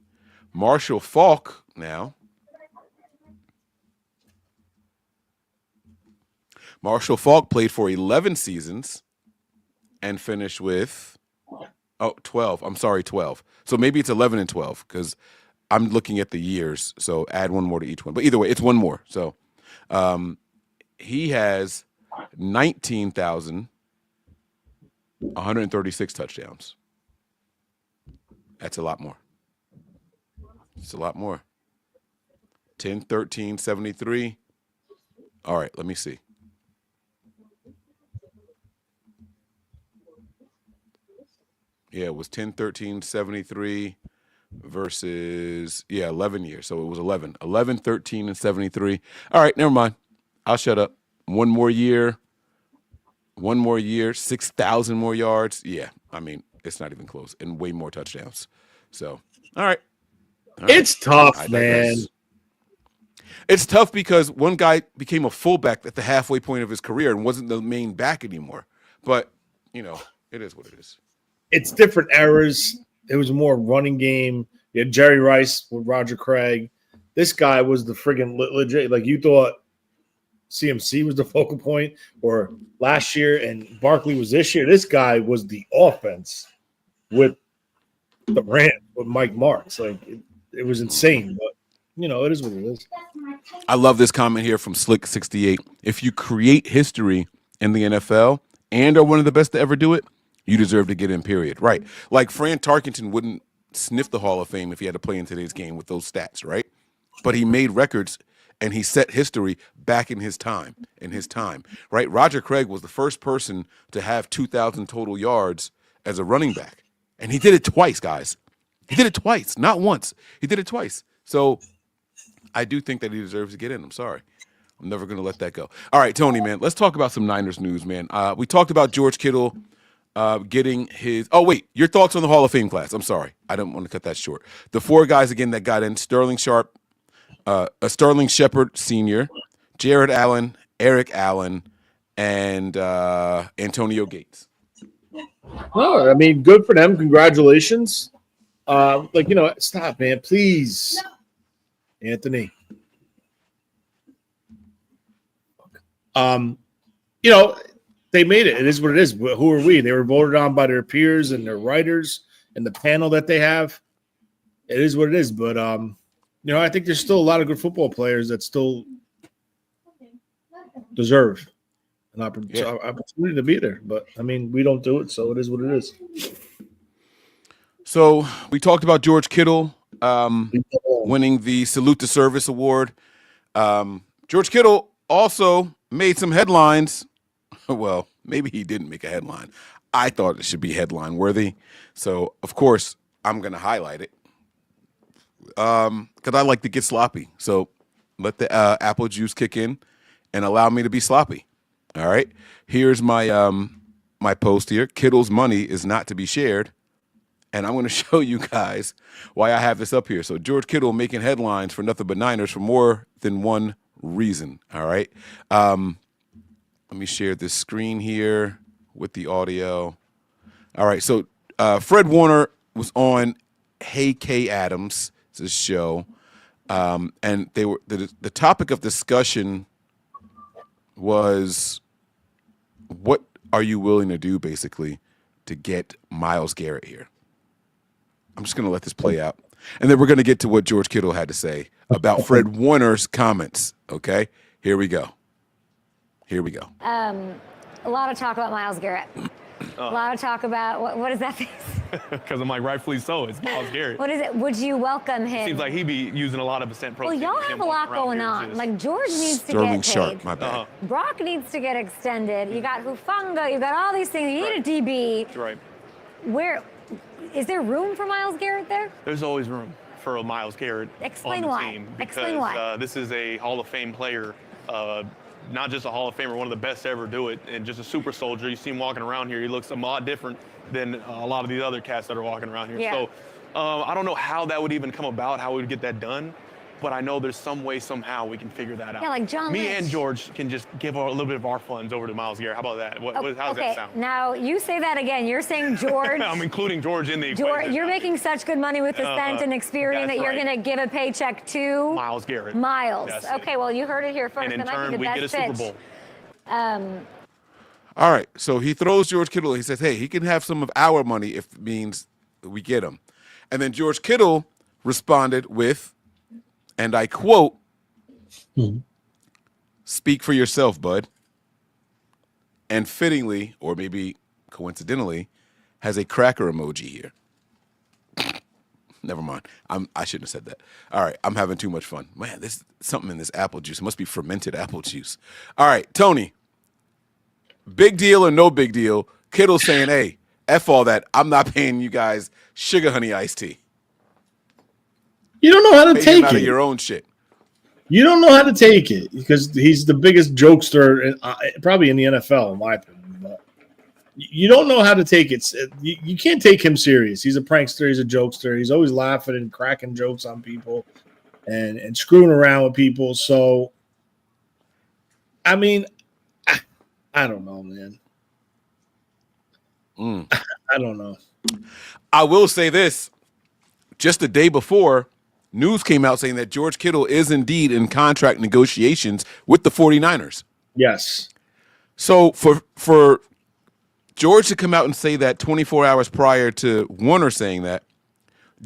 Marshall Falk now. Marshall Falk played for 11 seasons and finished with 12. I'm sorry, 12. So maybe it's 11 and 12 because I'm looking at the years. So add one more to each one. But either way, it's one more. So he has 19,136 touchdowns. That's a lot more. It's a lot more. 10, 13, 73. All right, let me see. Yeah, it was 10, 13, 73 versus, 11 years. So it was 11. 11, 13, and 73. All right, never mind. I'll shut up. One more year, 6,000 more yards. Yeah, I mean, it's not even close. And way more touchdowns. So, all right. It's tough, man. It's tough because one guy became a fullback at the halfway point of his career and wasn't the main back anymore. But, you know, it is what it is. It's different eras. It was more running game. You had Jerry Rice with Roger Craig. This guy was the friggin' legit. Like, you thought CMC was the focal point or last year and Barkley was this year. This guy was the offense with the Rams, with Mike Marks. Like, it was insane. But, you know, it is what it is. I love this comment here from Slick68. If you create history in the NFL and are one of the best to ever do it, you deserve to get in, period. Right. Like Fran Tarkenton wouldn't sniff the Hall of Fame if he had to play in today's game with those stats, right? But he made records and he set history back in his time, right? Roger Craig was the first person to have 2,000 total yards as a running back. And he did it twice, guys. He did it twice, not once. He did it twice. So I do think that he deserves to get in. I'm sorry. I'm never going to let that go. All right, Tony, man, let's talk about some Niners news, man. We talked about George Kittle getting his – oh, wait, your thoughts on the Hall of Fame class. I'm sorry. I don't want to cut that short. The 4 guys, again, that got in, Sterling Shepard Sr., Jared Allen, Eric Allen, and Antonio Gates. No, I mean, good for them. Congratulations. Like, you know, stop, man, please. Anthony. You know, they made it. It is what it is. Who are we? They were voted on by their peers and their writers and the panel that they have. It is what it is. But, you know, I think there's still a lot of good football players that still deserve an opportunity to be there. But, I mean, we don't do it, so it is what it is. So we talked about George Kittle winning the Salute to Service Award. George Kittle also made some headlines. Well, maybe he didn't make a headline. I thought it should be headline worthy. So, of course, I'm going to highlight it because I like to get sloppy. So let the apple juice kick in and allow me to be sloppy. All right. Here's my my post here. Kittle's money is not to be shared. And I'm going to show you guys why I have this up here. So George Kittle making headlines for Nothing But Niners for more than one reason. All right. Let me share this screen here with the audio. All right. So Fred Warner was on Hey K Adams' show. And they were the topic of discussion was, what are you willing to do, basically, to get Myles Garrett here? I'm just going to let this play out. And then we're going to get to what George Kittle had to say about Fred Warner's comments. Okay? Here we go. A lot of talk about Myles Garrett. A lot of talk about, what is that face? Because I'm like, rightfully so. It's Myles Garrett. What is it? Would you welcome him? Seems like he'd be using a lot of percent protein. Well, y'all have a lot going on. Like, George needs to Sterling get Sharp, paid. my bad. Brock needs to get extended. You got Hufanga. You got all these things. You need a DB. Right. Where is there room for Myles Garrett there? There's always room for a Myles Garrett Explain on the why. team. Explain Because why. This is a Hall of Fame player. Not just a Hall of Famer, one of the best to ever do it, and just a super soldier. You see him walking around here. He looks a lot different than a lot of these other cats that are walking around here. Yeah. So I don't know how that would even come about, how we would get that done, but I know there's some way, somehow we can figure that out. Yeah, like John Me Lynch. and George can just give a little bit of our funds over to Myles Garrett. How about that? How does that sound? Now, you say that again. You're saying George. I'm including George in the George, equation. you're making such good money with Ascent and Experian that's that you're right. going to give a paycheck to Myles Garrett. Myles. That's it. Okay, well, you heard it here first. And in That might turn, be the we best get a Super pitch. Bowl. All right. So he throws George Kittle. He says, hey, he can have some of our money if it means we get him. And then George Kittle responded with, and I quote, speak for yourself, bud. And fittingly, or maybe coincidentally, has a cracker emoji here. Never mind. I shouldn't have said that. All right. I'm having too much fun. Man, there's something in this apple juice. It must be fermented apple juice. All right, Tony. Big deal or no big deal? Kittle saying, hey, F all that. I'm not paying you guys sugar honey iced tea. You don't know how to Pay him take out of it. your own shit. You don't know how to take it because he's the biggest jokester probably in the NFL, in my opinion. But you don't know how to take it. You can't take him serious. He's a prankster. He's a jokester. He's always laughing and cracking jokes on people. and screwing around with people. So, I mean, I don't know, man. I don't know. I will say this. Just the day before, news came out saying that George Kittle is indeed in contract negotiations with the 49ers. Yes. So for George to come out and say that 24 hours prior to Warner saying that,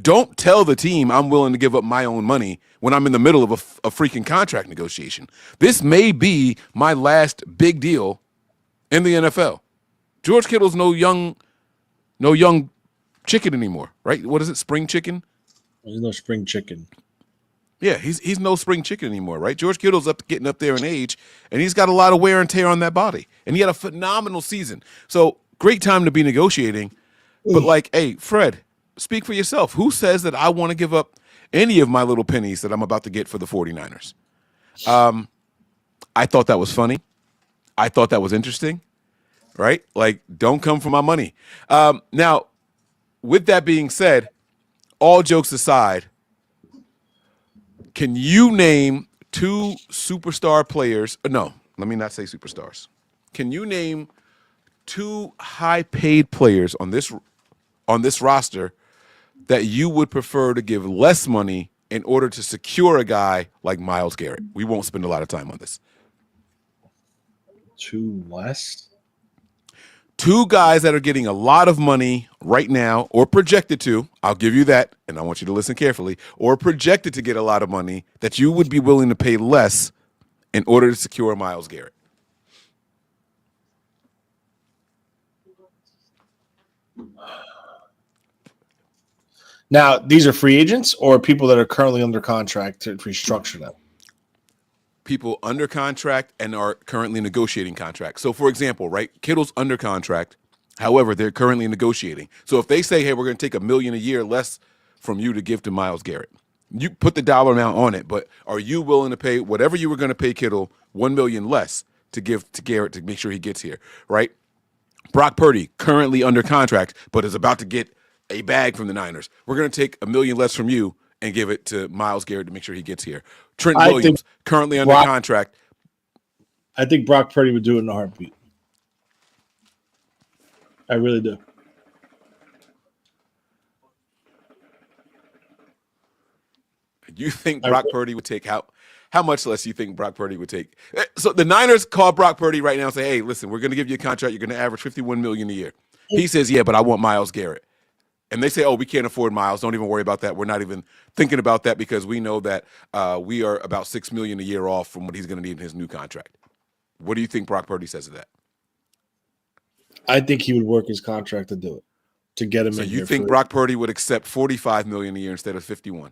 don't tell the team I'm willing to give up my own money when I'm in the middle of a freaking contract negotiation. This may be my last big deal in the NFL. George Kittle's no young chicken anymore, right? What is it? Spring chicken? There's no spring chicken. Yeah, he's no spring chicken anymore, right? George Kittle's getting up there in age, and he's got a lot of wear and tear on that body. And he had a phenomenal season. So great time to be negotiating. But like, hey, Fred, speak for yourself. Who says that I want to give up any of my little pennies that I'm about to get for the 49ers? I thought that was funny. I thought that was interesting, right? Like, don't come for my money. Now, with that being said, all jokes aside, can you name two superstar players? No, let me not say superstars. Can you name two high-paid players on this roster that you would prefer to give less money in order to secure a guy like Myles Garrett? We won't spend a lot of time on this. Two less? Two guys that are getting a lot of money right now, or projected to, I'll give you that, and I want you to listen carefully, or projected to get a lot of money that you would be willing to pay less in order to secure Myles Garrett. Now, these are free agents or people that are currently under contract to restructure them? People under contract and are currently negotiating contracts. So, for example, right, Kittle's under contract. However, they're currently negotiating. So if they say, hey, we're going to take $1 million a year less from you to give to Myles Garrett, you put the dollar amount on it, but are you willing to pay whatever you were going to pay Kittle $1 million less to give to Garrett to make sure he gets here, right? Brock Purdy, currently under contract, but is about to get a bag from the Niners. We're going to take $1 million less from you and give it to Myles Garrett to make sure he gets here. Trent Williams, currently under contract. I think Brock Purdy would do it in a heartbeat. I really do. You think Brock Purdy would take how much less you think Brock Purdy would take? So the Niners call Brock Purdy right now and say, hey, listen, we're going to give you a contract. You're going to average $51 million a year. He says, yeah, but I want Myles Garrett. And they say, oh, we can't afford Myles. Don't even worry about that. We're not even thinking about that because we know that we are about $6 million a year off from what he's going to need in his new contract. What do you think Brock Purdy says to that? I think he would work his contract to do it, to get him in here. So you think Brock Purdy would accept $45 million a year instead of $51?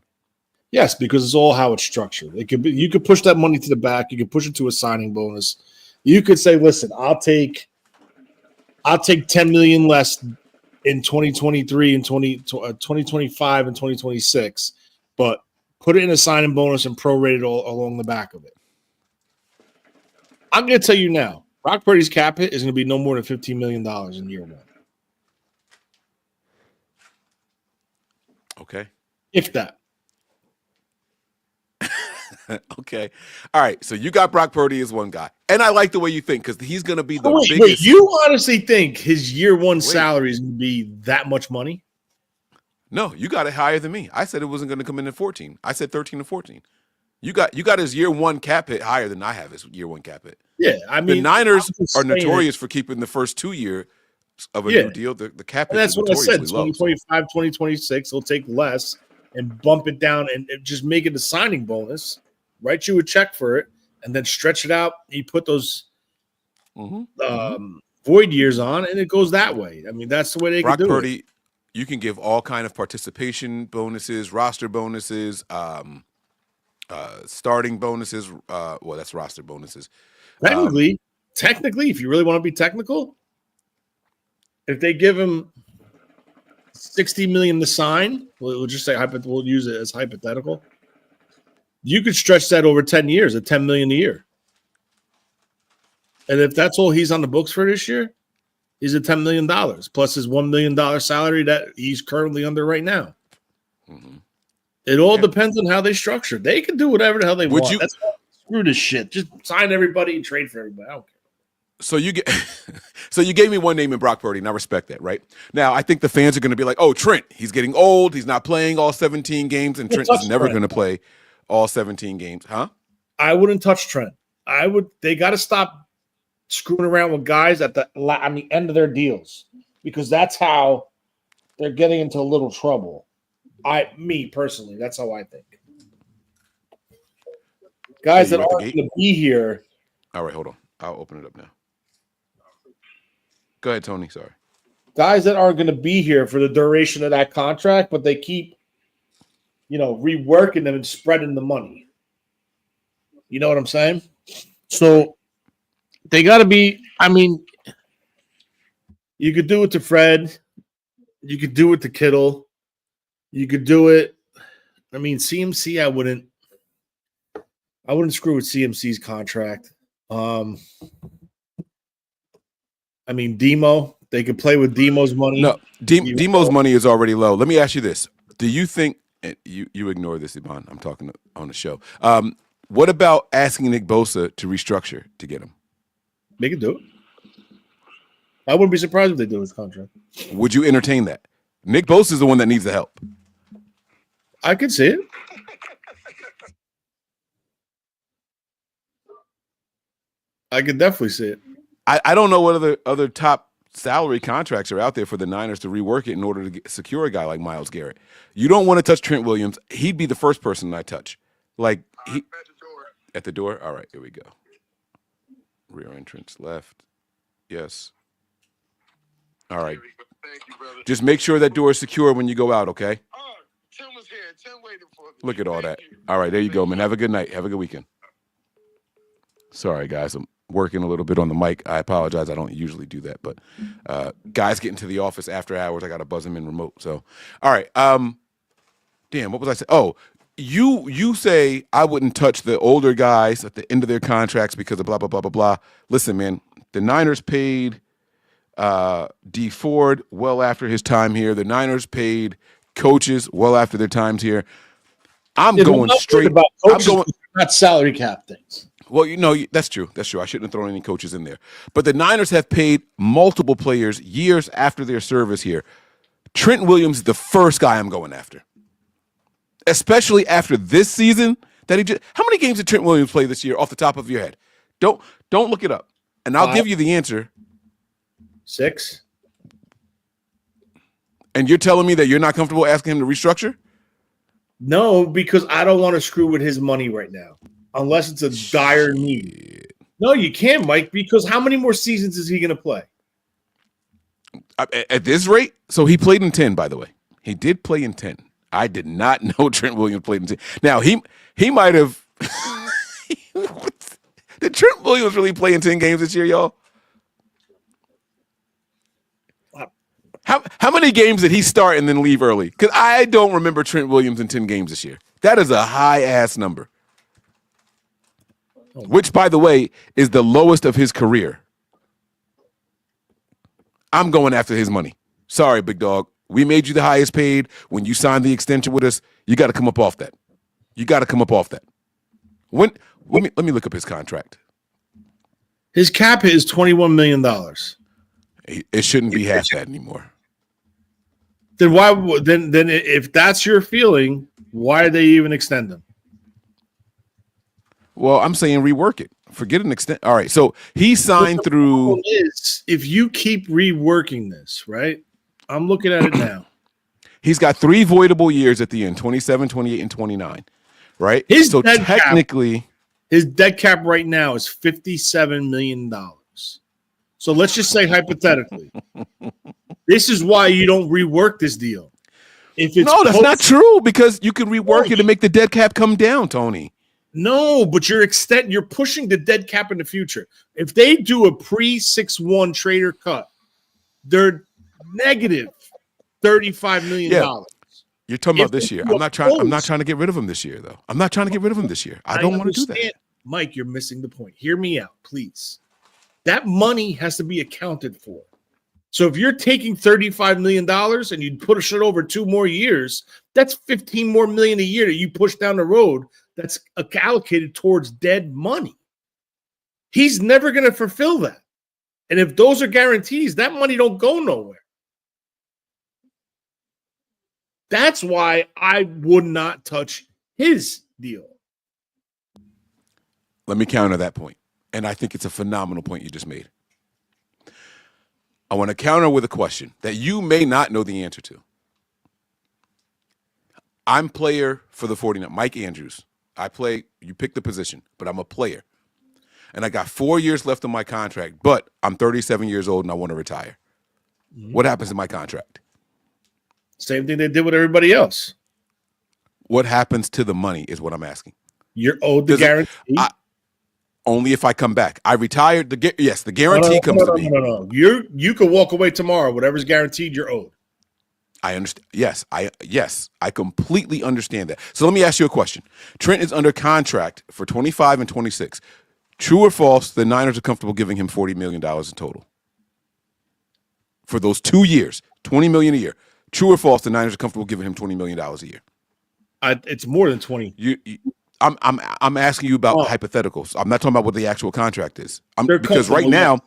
Yes, because it's all how it's structured. It could be, you could push that money to the back. You could push it to a signing bonus. You could say, listen, I'll take $10 million less in 2023 and 2025 and 2026, but put it in a signing bonus and prorate it all along the back of it. I'm going to tell you now, Brock Purdy's cap hit is going to be no more than $15 million in year one. Okay. If that. Okay. All right. So you got Brock Purdy as one guy. And I like the way you think because he's going to be the biggest. Wait, you honestly think his year one salary is going to be that much money? No, you got it higher than me. I said it wasn't going to come in at 14. I said 13 to 14. You got his year one cap hit higher than I have his year one cap hit. Yeah, I mean, the Niners are notorious for keeping the first 2 years of a new deal. The cap hit. And that's what I said. Low, 2025, 2026, he'll take less and bump it down and just make it a signing bonus. Write you a check for it and then stretch it out. You put those void years on, and it goes that way. I mean, that's the way they can do Purdy, it. You can give all kind of participation bonuses, roster bonuses, starting bonuses. Well, that's roster bonuses. Technically, if you really want to be technical, if they give him $60 million to sign, we'll just say we'll use it as hypothetical. You could stretch that over 10 years at $10 million a year. And if that's all he's on the books for this year, he's at $10 million plus his $1 million salary that he's currently under right now. Mm-hmm. It all depends on how they structure. They can do whatever the hell they want. You, That's screw this shit. Just sign everybody and trade for everybody. I don't care. So you gave me one name in Brock Purdy, and I respect that, right? Now, I think the fans are going to be like, oh, Trent, he's getting old. He's not playing all 17 games, and Trent is never going to play all 17 games. Huh? I wouldn't touch Trent. They got to stop screwing around with guys on the end of their deals, because that's how they're getting into a little trouble. Me personally, that's how I think. Guys that aren't going to be here. All right, hold on. I'll open it up now. Go ahead, Tony. Sorry. Guys that aren't going to be here for the duration of that contract, but they keep, reworking them and spreading the money. You know what I'm saying? So they got to be. I mean, you could do it to Fred. You could do it to Kittle. You could do it. I mean, CMC, I wouldn't screw with CMC's contract. I mean, Demo, they could play with Demo's money. No, Demo's money is already low. Let me ask you this. Do you think you ignore this, Ivan? I'm talking on the show. What about asking Nick Bosa to restructure to get him? They could do it. I wouldn't be surprised if they do his contract. Would you entertain that? Nick Bosa is the one that needs the help. I could see it. I could definitely see it. I don't know what other top salary contracts are out there for the Niners to rework it in order to secure a guy like Myles Garrett. You don't want to touch Trent Williams. He'd be the first person I touch. Like at the door. All right, here we go. Rear entrance left. Yes. All right. Thank you, brother. Just make sure that door is secure when you go out, okay? Oh, Tim was here. Tim waited for me. Look at all that. All right, there you go, man. Have a good night. Have a good weekend. Sorry, guys. I'm working a little bit on the mic. I apologize. I don't usually do that, but guys get into the office after hours. I got to buzz them in remote. So, all right. Damn, what was I saying? Oh, you say I wouldn't touch the older guys at the end of their contracts because of blah, blah, blah, blah, blah. Listen, man, the Niners paid D Ford well after his time here. The Niners paid coaches well after their times here. I'm going straight about coaches. I'm going not salary cap things. Well, that's true. That's true. I shouldn't have thrown any coaches in there. But the Niners have paid multiple players years after their service here. Trent Williams is the first guy I'm going after. Especially after this season that he just. How many games did Trent Williams play this year off the top of your head? Don't look it up. And I'll give you the answer. 6. And you're telling me that you're not comfortable asking him to restructure? No, because I don't want to screw with his money right now. Unless it's a dire need. No, you can't, Mike, because how many more seasons is he going to play? At this rate? So he played in 10, by the way. He did play in 10. I did not know Trent Williams played in 10. Now, he might have – did Trent Williams really play in 10 games this year, y'all? How many games did he start and then leave early? Because I don't remember Trent Williams in 10 games this year. That is a high-ass number. Which, by the way, is the lowest of his career. I'm going after his money. Sorry, big dog. We made you the highest paid. When you signed the extension with us, you got to come up off that. You got to come up off that. Let me look up his contract. His cap hit is $21 million. It shouldn't be half that anymore. Then why? Then if that's your feeling, why did they even extend him? Well, I'm saying rework it. Forget an extent. All right, so he signed through. If you keep reworking this, right? I'm looking at it now. He's got 3 voidable years at the end, 27, 28, and 29, right? His dead cap right now is $57 million. So let's just say hypothetically, this is why you don't rework this deal. If it's that's not true because you can rework it to make the dead cap come down, Tony. No, but you're pushing the dead cap in the future. If they do a pre-6-1 trader cut, they're negative $35 million. Yeah. You're talking about this year. I'm not trying to get rid of him this year, though. I'm not trying to get rid of him this year. I don't want to do that. Mike, you're missing the point. Hear me out, please. That money has to be accounted for. So if you're taking $35 million and you push it over 2 more years, that's $15 more million a year that you push down the road that's allocated towards dead money. He's never going to fulfill that. And if those are guarantees, that money don't go nowhere. That's why I would not touch his deal. Let me counter that point. And I think it's a phenomenal point you just made. I want to counter with a question that you may not know the answer to. I'm player for the 49ers. Mike Andrews. I play, you pick the position, but I'm a player. And I got 4 years left on my contract, but I'm 37 years old and I want to retire. Mm-hmm. What happens in my contract? Same thing they did with everybody else. What happens to the money is what I'm asking. You're owed the guarantee? Only if I come back. I retired. The guarantee comes to me. No. You can walk away tomorrow. Whatever's guaranteed, you're owed. I understand. Yes, I completely understand that. So let me ask you a question. Trent is under contract for 25 and 26. True or false, the Niners are comfortable giving him $40 million in total? For those 2 years, $20 million a year. True or false, the Niners are comfortable giving him $20 million a year? It's more than 20. I'm asking you about hypotheticals. I'm not talking about what the actual contract is. Because right now,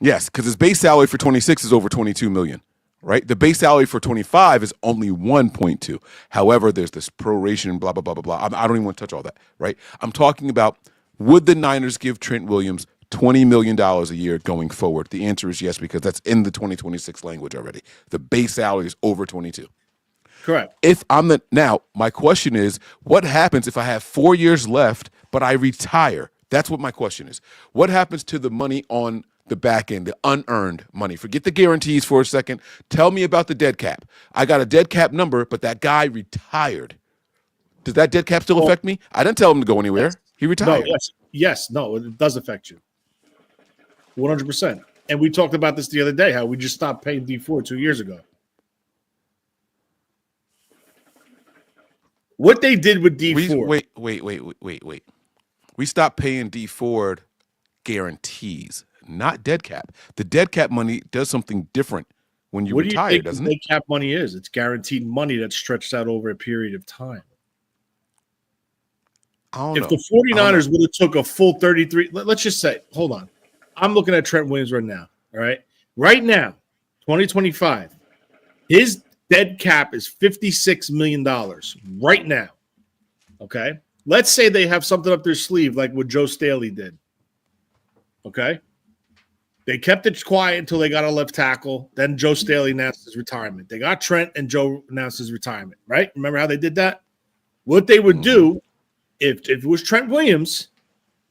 yes, because his base salary for 26 is over $22 million, right? The base salary for 25 is only 1.2. However, there's this proration, blah, blah, blah, blah, blah. I don't even want to touch all that, right? I'm talking about, would the Niners give Trent Williams $20 million a year going forward? The answer is yes, because that's in the 2026 language already. The base salary is over 22. Correct. Now, my question is, what happens if I have 4 years left, but I retire? That's what my question is. What happens to the money on the back end, the unearned money? Forget the guarantees for a second. Tell me about the dead cap. I got a dead cap number, but that guy retired. Does that dead cap still affect me? I didn't tell him to go anywhere. Yes. He retired. No, it does affect you. 100%. And we talked about this the other day, how we just stopped paying D4 2 years ago. What they did with D4. Wait. We stopped paying D Ford guarantees, not dead cap. The dead cap money does something different when you retire, doesn't it? Dead cap money is? It's guaranteed money that's stretched out over a period of time. If the 49ers would have took a full 33, let's just say, hold on. I'm looking at Trent Williams right now, all right? Right now, 2025, his dead cap is $56 million right now, okay? Let's say they have something up their sleeve like what Joe Staley did, okay? They kept it quiet until they got a left tackle. Then Joe Staley announced his retirement. They got Trent, and Joe announced his retirement, right? Remember how they did that? What they would do, if it was Trent Williams,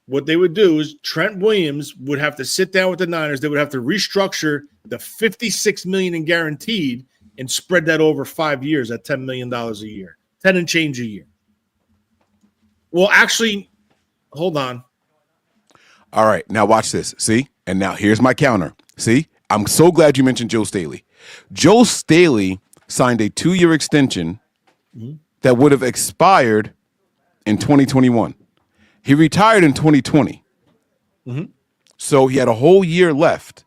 what they would do is Trent Williams would have to sit down with the Niners. They would have to restructure the $56 million in guaranteed and spread that over 5 years at $10 million a year, 10 and change a year. Well, actually, hold on. All right, now watch this. See? And now here's my counter. See? I'm so glad you mentioned Joe Staley. Joe Staley signed a 2-year extension that would have expired in 2021. He retired in 2020. So he had a whole year left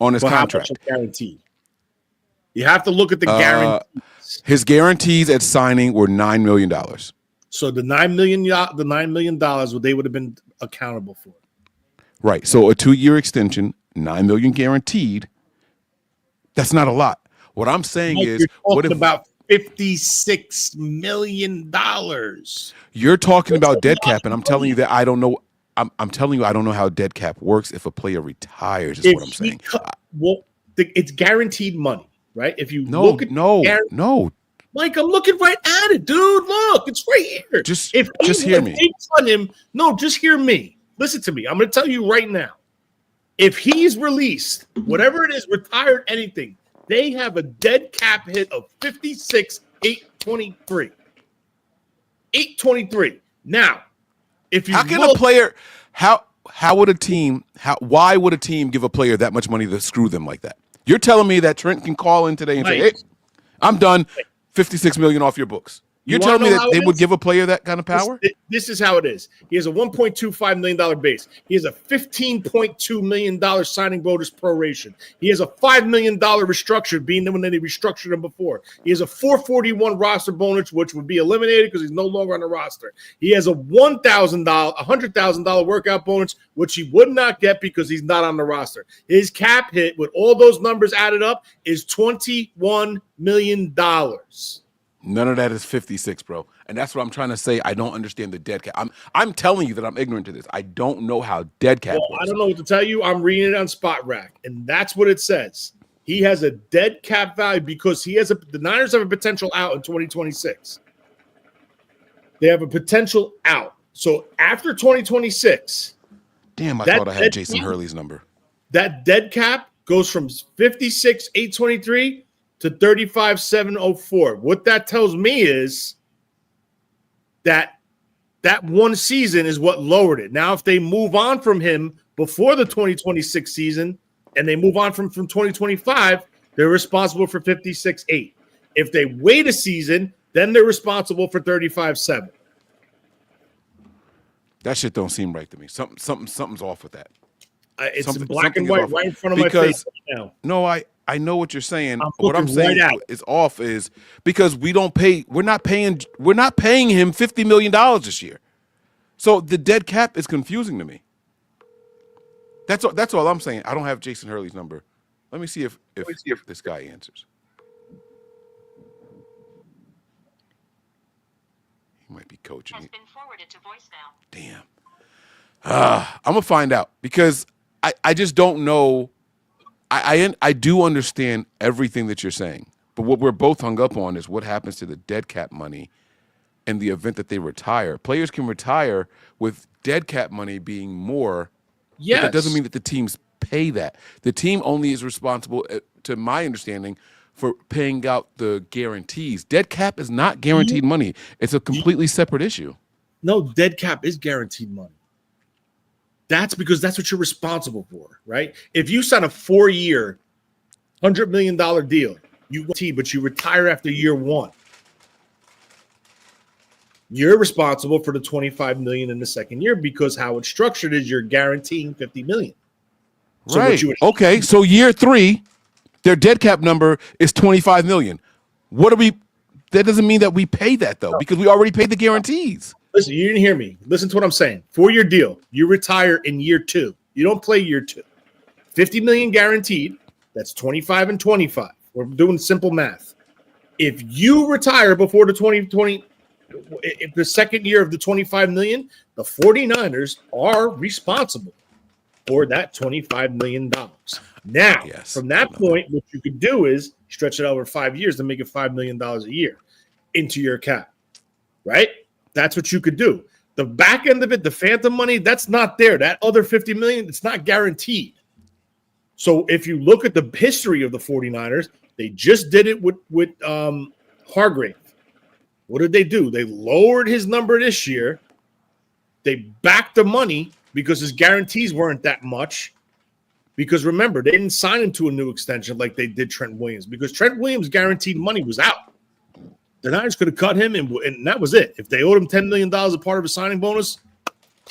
on his contract. How much guaranteed? You have to look at the guarantees. His guarantees at signing were $9 million. So the $9 million they would have been accountable for. Right. So a 2-year extension, $9 million guaranteed. That's not a lot. What I'm saying is, what if about $56 million? You're talking about dead cap, and I'm telling you that I don't know. I'm telling you I don't know how dead cap works if a player retires. Is what I'm saying. It's guaranteed money, right? If you no, Mike, I'm looking right at it, dude. Look, it's right here. Just hear me. Just hear me. Listen to me. I'm going to tell you right now. If he's released, whatever it is, retired, anything, they have a dead cap hit of 56,823. 823. Now, if you why would a team give a player that much money to screw them like that? You're telling me that Trent can call in today and say, "Hey, I'm done. $56 million off your books." You're telling me that they would give a player that kind of power? This is how it is. He has a $1.25 million base. He has a $15.2 million signing bonus proration. He has a $5 million restructured, being when they restructured him before. He has a $441 roster bonus, which would be eliminated because he's no longer on the roster. He has a $100,000 workout bonus, which he would not get because he's not on the roster. His cap hit with all those numbers added up is $21 million. None of that is 56, bro. And that's what I'm trying to say. I don't understand the dead cap. I'm telling you that I'm ignorant to this. I don't know how dead cap works. I don't know what to tell you. I'm reading it on Spot Rack, and that's what it says. He has a dead cap value because the Niners have a potential out in 2026. They have a potential out. So after 2026. Damn, I thought I had Jason Hurley's number. That dead cap goes from 56,823 to 35,704. What that tells me is that one season is what lowered it. Now, if they move on from him before the 2026 season and they move on from 2025, they're responsible for 56,800. If they wait a season, then they're responsible for 35,700. That shit don't seem right to me. Something's off with that. It's in black and white right in front of my face right now. No, I know what you're saying. What I'm saying is off is because we're not paying him $50 million this year. So the dead cap is confusing to me. That's all I'm saying. I don't have Jason Hurley's number. Let me see if this guy answers. He might be coaching. Has been forwarded to voicemail. Damn. I'm gonna find out because I just don't know. I do understand everything that you're saying, but what we're both hung up on is what happens to the dead cap money in the event that they retire. Players can retire with dead cap money being more. Yes. But that doesn't mean that the teams pay that. The team only is responsible, to my understanding, for paying out the guarantees. Dead cap is not guaranteed money. It's a completely separate issue. No, dead cap is guaranteed money. That's because that's what you're responsible for, right? If you sign a 4-year, $100 million deal, but you retire after year 1, you're responsible for the $25 million in the second year because how it's structured is you're guaranteeing $50 million. So right. Okay. So year 3, their dead cap number is $25 million. That doesn't mean that we pay that though, because we already paid the guarantees. Listen, you didn't hear me. Listen to what I'm saying. 4-year deal. You retire in year 2. You don't play year 2. $50 million guaranteed. That's 25 and 25. We're doing simple math. If you retire before the 2020, if the second year of the $25 million, the 49ers are responsible for that $25 million. Now, from that point, what you could do is stretch it over 5 years to make it $5 million a year into your cap, right? That's what you could do. The back end of it, the phantom money, that's not there. That other $50 million, it's not guaranteed. So if you look at the history of the 49ers, they just did it with Hargrave. What did they do? They lowered his number this year. They backed the money because his guarantees weren't that much. Because remember, they didn't sign him to a new extension like they did Trent Williams because Trent Williams' guaranteed money was out. The Niners could have cut him, and that was it. If they owed him $10 million a part of a signing bonus,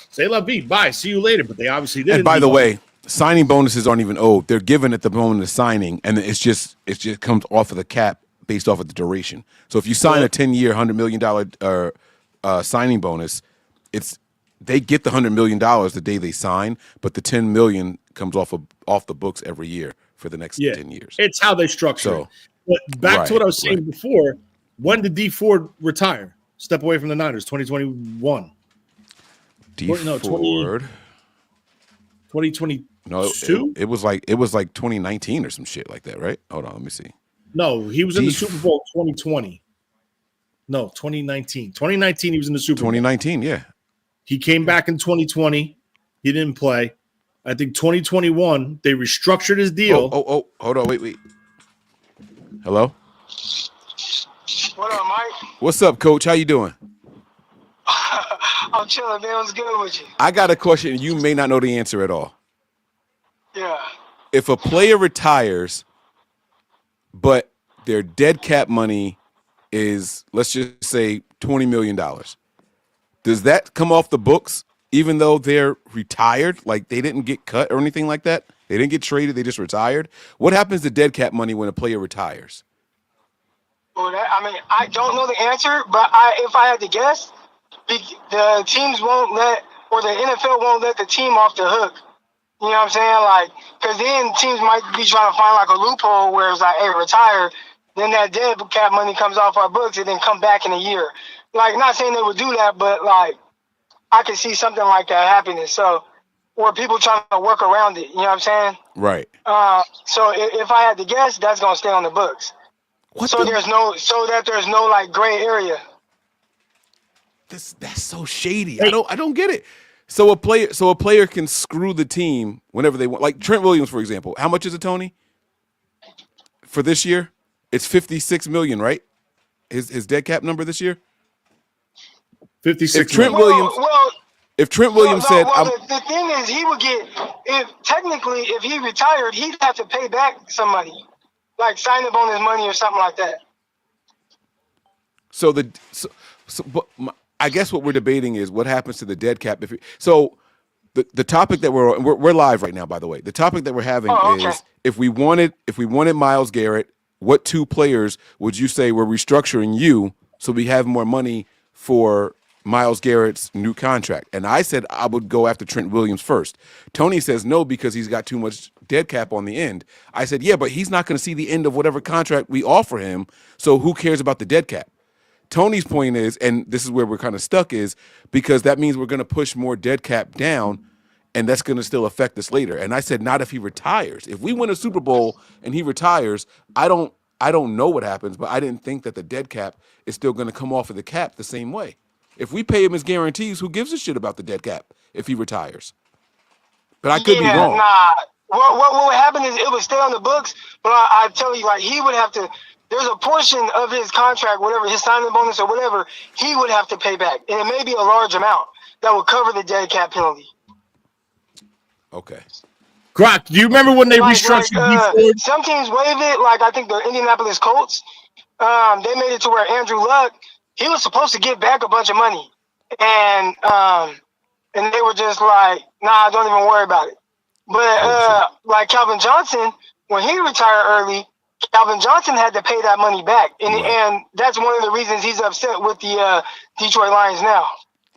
say la vie, bye, see you later. But they obviously didn't. And by the way, signing bonuses aren't even owed; they're given at the moment of signing, and it just comes off of the cap based off of the duration. So if you sign a 10-year, $100 million signing bonus, they get the $100 million the day they sign, but the $10 million comes off the books every year for the next 10 years. It's how they structure it. But back to what I was saying before. When did D Ford retire? Step away from the Niners, 2021. D Ford. 2022? No, it was like 2019 or some shit like that, right? Hold on, let me see. No, he was in the Super Bowl 2020. No, 2019. 2019, he was in the Super Bowl. 2019, yeah. He came back in 2020. He didn't play. I think 2021, they restructured his deal. Oh, hold on, wait. Hello? What up, Mike? What's up, Coach? How you doing? I'm chilling, man. What's good with you? I got a question, and you may not know the answer at all. Yeah. If a player retires, but their dead cap money is, let's just say, $20 million. Does that come off the books even though they're retired? Like they didn't get cut or anything like that? They didn't get traded. They just retired. What happens to dead cap money when a player retires? Well, I don't know the answer, but if I had to guess, the teams won't let, or the NFL won't let the team off the hook. You know what I'm saying? Like, because then teams might be trying to find like a loophole where it's like, hey, retire. Then that dead cap money comes off our books and then come back in a year. Like, not saying they would do that, but like, I could see something like that happening. So, or people trying to work around it. You know what I'm saying? Right. So if I had to guess, that's gonna stay on the books. So that there's no like gray area. That's so shady. I don't get it. So a player can screw the team whenever they want. Like Trent Williams, for example. How much is it, Tony? For this year? It's $56 million, right? His dead cap number this year? 56. If Trent Williams said, the thing is, he would get, if he retired, he'd have to pay back some money, like sign up on his money or something like that. I guess what we're debating is what happens to the dead cap. The topic that we're live right now, by the way. The topic that we're having is if we wanted Myles Garrett, what two players would you say we're restructuring you so we have more money for Myles Garrett's new contract? And I said I would go after Trent Williams first. Tony says no because he's got too much dead cap on the end. I said, yeah, but he's not going to see the end of whatever contract we offer him, so who cares about the dead cap? Tony's point is, and this is where we're kind of stuck, is because that means we're going to push more dead cap down, and that's going to still affect us later. And I said, not if he retires. If we win a Super Bowl and he retires, I don't know what happens, but I didn't think that the dead cap is still going to come off of the cap the same way. If we pay him his guarantees, who gives a shit about the dead cap if he retires? But I could be wrong. Nah. What would happen is it would stay on the books, but I tell you, like, he would have to. There's a portion of his contract, whatever, his signing bonus or whatever, he would have to pay back. And it may be a large amount that would cover the dead cap penalty. Okay. Grok, do you remember when they restructured? Some teams waive it, like I think the Indianapolis Colts. They made it to where Andrew Luck, he was supposed to get back a bunch of money. And they were just like, nah, don't even worry about it. But like Calvin Johnson, when he retired early, Calvin Johnson had to pay that money back. And that's one of the reasons he's upset with the Detroit Lions now.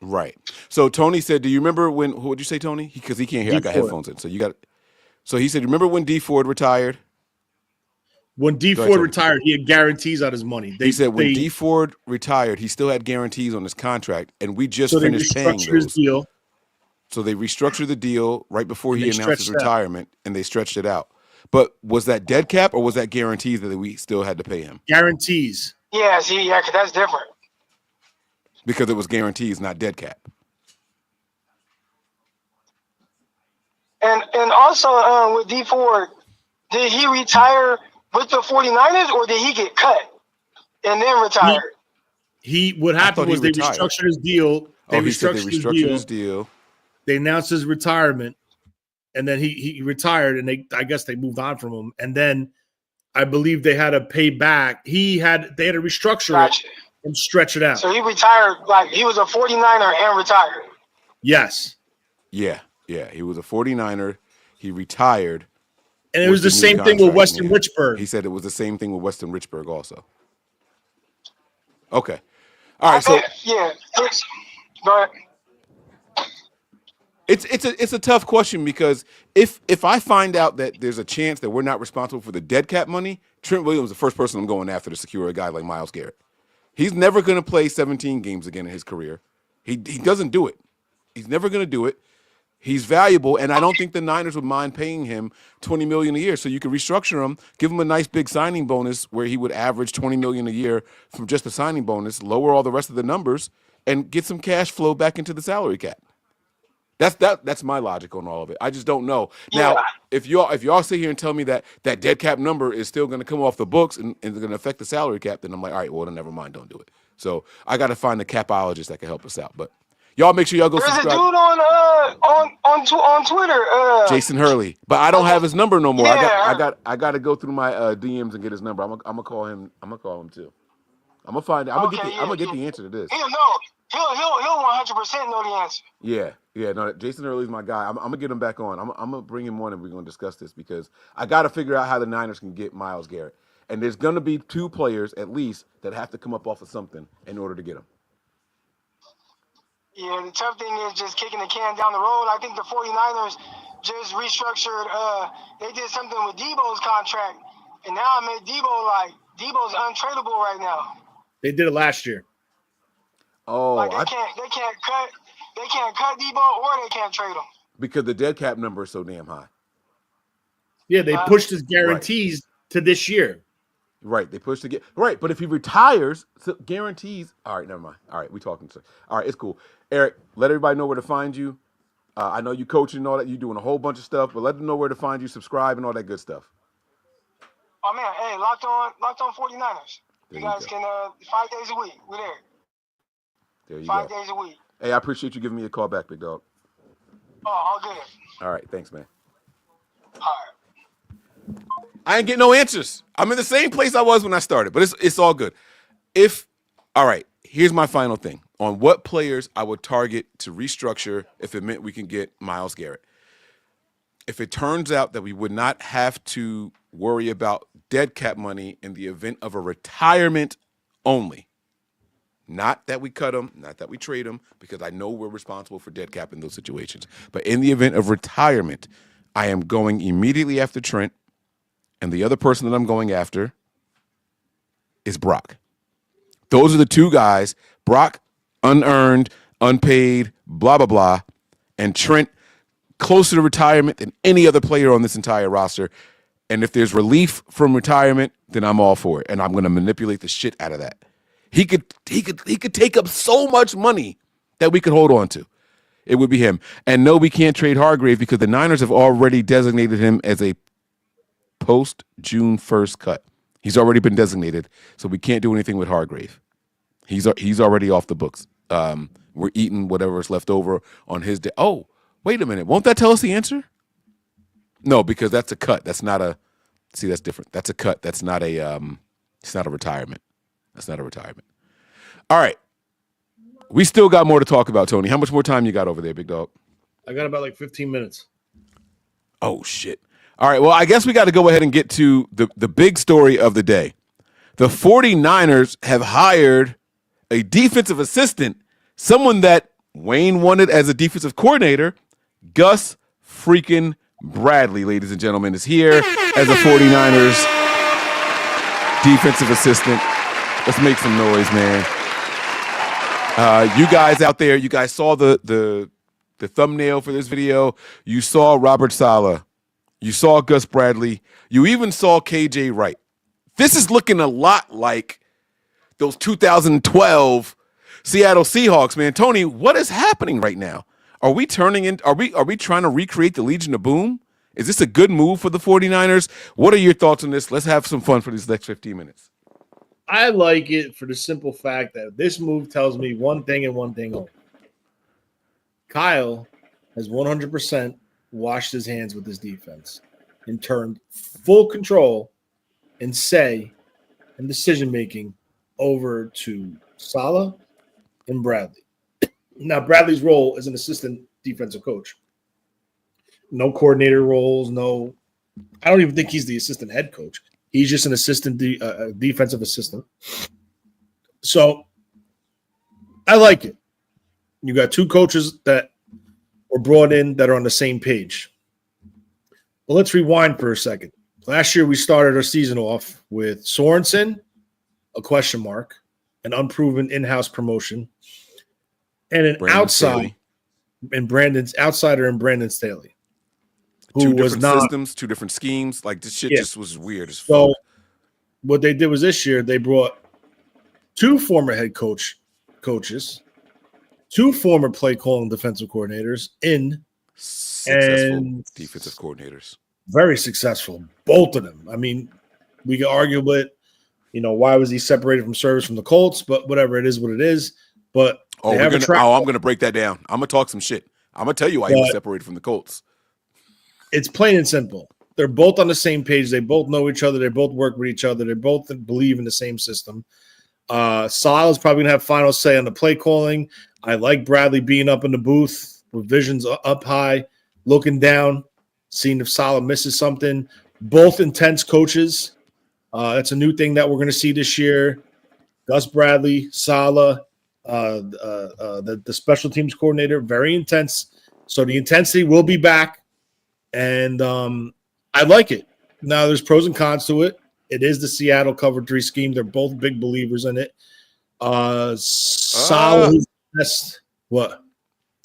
Right. So Tony said, do you remember when, what would you say, Tony? Because he can't hear. I got headphones in. So he said, remember when D Ford retired? When D Ford retired, he had guarantees on his money. He said when D Ford retired, he still had guarantees on his contract, and we just finished paying those. His deal. So they restructured the deal right before he announced his retirement, and they stretched it out. But was that dead cap or was that guarantees that we still had to pay him? Guarantees. Yeah, because that's different. Because it was guarantees, not dead cap. And also with D Ford, did he retire with the 49ers or did he get cut and then retire? What happened was they restructured his deal. They restructured his deal. They announced his retirement, and then he retired, and I guess they moved on from him. And then I believe they had to pay back. They had to restructure it and stretch it out. So he retired, like he was a 49er and retired. Yes. Yeah. He was a 49er. He retired. And it was the same thing with Weston Richburg. He said it was the same thing with Weston Richburg also. Okay. All right. So yeah. Go ahead. It's a tough question because if I find out that there's a chance that we're not responsible for the dead cap money, Trent Williams is the first person I'm going after to secure a guy like Myles Garrett. He's never going to play 17 games again in his career. He doesn't do it. He's never going to do it. He's valuable, and I don't think the Niners would mind paying him $20 million a year. So you could restructure him, give him a nice big signing bonus where he would average $20 million a year from just the signing bonus, lower all the rest of the numbers, and get some cash flow back into the salary cap. That's my logic on all of it. I just don't know. Now, if y'all sit here and tell me that dead cap number is still going to come off the books and going to affect the salary cap, then I'm like, all right, well, then never mind, don't do it. So I got to find a capologist that can help us out. But y'all make sure y'all go subscribe. There's a dude on Twitter, Jason Hurley, but I don't have his number no more. Yeah. I got to go through my DMs and get his number. I'm gonna call him. I'm gonna call him too. I'm gonna find out. I'm gonna get yeah. the answer to this. He'll know. He'll 100% know the answer. Yeah. No, Jason Early's my guy. I'm gonna get him back on. I'm gonna bring him on and we're gonna discuss this because I got to figure out how the Niners can get Myles Garrett. And there's gonna be 2 players at least that have to come up off of something in order to get him. Yeah, the tough thing is just kicking the can down the road. I think the 49ers just restructured. They did something with Debo's contract, and now I made Debo's untradeable right now. They did it last year. Oh, like they can't cut Debo or they can't trade him because the dead cap number is so damn high. Yeah, they pushed his guarantees to this year. Right, they pushed to get right, but if he retires, so guarantees. All right, never mind. All right, we talking. All right, it's cool. Eric, let everybody know where to find you. I know you coaching and all that. You doing a whole bunch of stuff, but let them know where to find you, subscribe, and all that good stuff. Oh man, hey, locked on 49ers. You guys can 5 days a week. We're there. There you 5 go. days a week. Hey, I appreciate you giving me a call back, big dog. Oh, all good. All right, thanks, man. All right. I ain't getting no answers. I'm in the same place I was when I started, but it's all good. All right, here's my final thing on what players I would target to restructure if it meant we can get Myles Garrett. If it turns out that we would not have to worry about dead cap money in the event of a retirement only, not that we cut him, not that we trade him, because I know we're responsible for dead cap in those situations, but in the event of retirement, I am going immediately after Trent. And the other person that I'm going after is Brock. Those are the 2 guys. Brock, unearned, unpaid, blah, blah, blah. And Trent, closer to retirement than any other player on this entire roster. And if there's relief from retirement, then I'm all for it. And I'm going to manipulate the shit out of that. He could take up so much money that we could hold on to. It would be him. And no, we can't trade Hargrave because the Niners have already designated him as a post-June 1st cut. He's already been designated, so we can't do anything with Hargrave. He's already off the books. We're eating whatever's left over on his day. Oh, wait a minute. Won't that tell us the answer? No, because that's a cut. That's not a – see, that's different. That's a cut. That's not a it's not a retirement. That's not a retirement. All right. We still got more to talk about, Tony. How much more time you got over there, big dog? I got about like 15 minutes. Oh, shit. All right, well, I guess we got to go ahead and get to the big story of the day. The 49ers have hired a defensive assistant, someone that Wayne wanted as a defensive coordinator. Gus freaking Bradley, ladies and gentlemen, is here as a 49ers defensive assistant. Let's make some noise, man. You guys out there, you guys saw the thumbnail for this video. You saw Robert Saleh. You saw Gus Bradley. You even saw KJ Wright. This is looking a lot like those 2012 Seattle Seahawks, man. Tony, what is happening right now? Are we trying to recreate the Legion of Boom? Is this a good move for the 49ers? What are your thoughts on this? Let's have some fun for these next 15 minutes. I like it for the simple fact that this move tells me one thing and one thing only. Kyle has 100% washed his hands with his defense and turned full control and say and decision-making over to Saleh and Bradley. Now, Bradley's role as an assistant defensive coach. No coordinator roles, no – I don't even think he's the assistant head coach. He's just an assistant defensive assistant. So I like it. You got 2 coaches that were brought in that are on the same page. Well, let's rewind for a second. Last year, we started our season off with Sorensen, a question mark, an unproven in-house promotion, and an outsider in Brandon Staley, who 2 was different not systems, 2 different schemes. Like this shit just was weird as fuck. So what they did was this year they brought 2 former head coaches, 2 former play calling defensive coordinators in successful defensive coordinators. Very successful, both of them. I mean, we could argue with, why was he separated from service from the Colts? But whatever, it is what it is. But I'm gonna break that down. I'm gonna talk some shit. I'm gonna tell you why he was separated from the Colts. It's plain and simple. They're both on the same page. They both know each other. They both work with each other. They both believe in the same system. Salah's probably going to have final say on the play calling. I like Bradley being up in the booth, revisions up high, looking down, seeing if Salah misses something. Both intense coaches. That's a new thing that we're going to see this year. Gus Bradley, Salah, the special teams coordinator, very intense. So the intensity will be back, and I like it. Now, there's pros and cons to it. It is the Seattle cover 3 scheme. They're both big believers in it. Salah is best. What?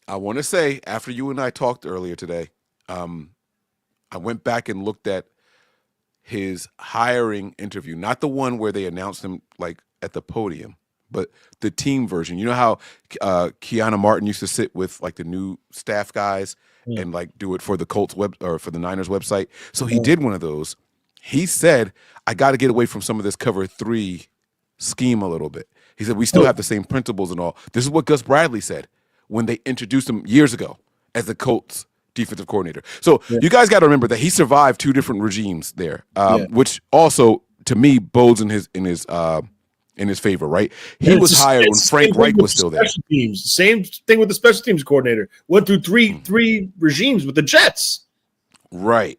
I want to say, after you and I talked earlier today, I went back and looked at his hiring interview, not the one where they announced him like at the podium, but the team version. You know how Keanu Martin used to sit with like the new staff guys and like do it for the Colts web or for the Niners website. So he did one of those. He said, I got to get away from some of this cover 3 scheme a little bit. He said, we still have the same principles and all. This is what Gus Bradley said when they introduced him years ago as the Colts defensive coordinator. So you guys got to remember that he survived 2 different regimes there, which also to me bodes in his favor, right? He was hired when Frank Reich was still there. Teams. Same thing with the special teams coordinator. Went through three regimes with the Jets. Right,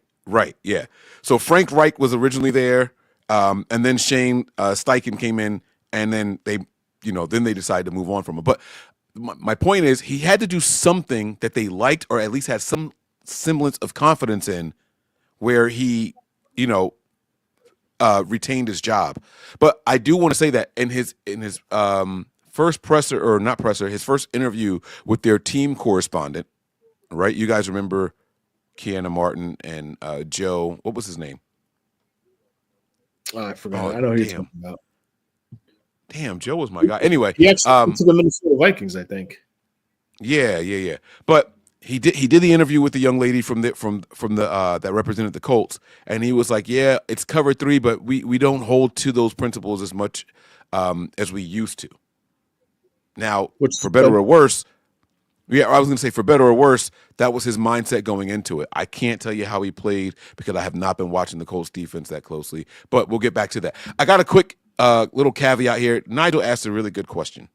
yeah. So Frank Reich was originally there, and then Shane Steichen came in, and then they decided to move on from him. But my point is, he had to do something that they liked, or at least had some semblance of confidence in, where he, retained his job. But I do want to say that in his first his first interview with their team correspondent, right? You guys remember Keanu Martin and Joe, what was his name? Oh, I forgot. I know who you're talking about. Damn, Joe was my guy. Anyway, he actually went to the Minnesota Vikings, I think. Yeah. But he did the interview with the young lady from the that represented the Colts, and he was like, "Yeah, it's cover 3, but we don't hold to those principles as much as we used to." Now, for better or worse, I was going to say for better or worse, that was his mindset going into it. I can't tell you how he played because I have not been watching the Colts defense that closely, but we'll get back to that. I got a quick little caveat here. Nigel asked a really good question.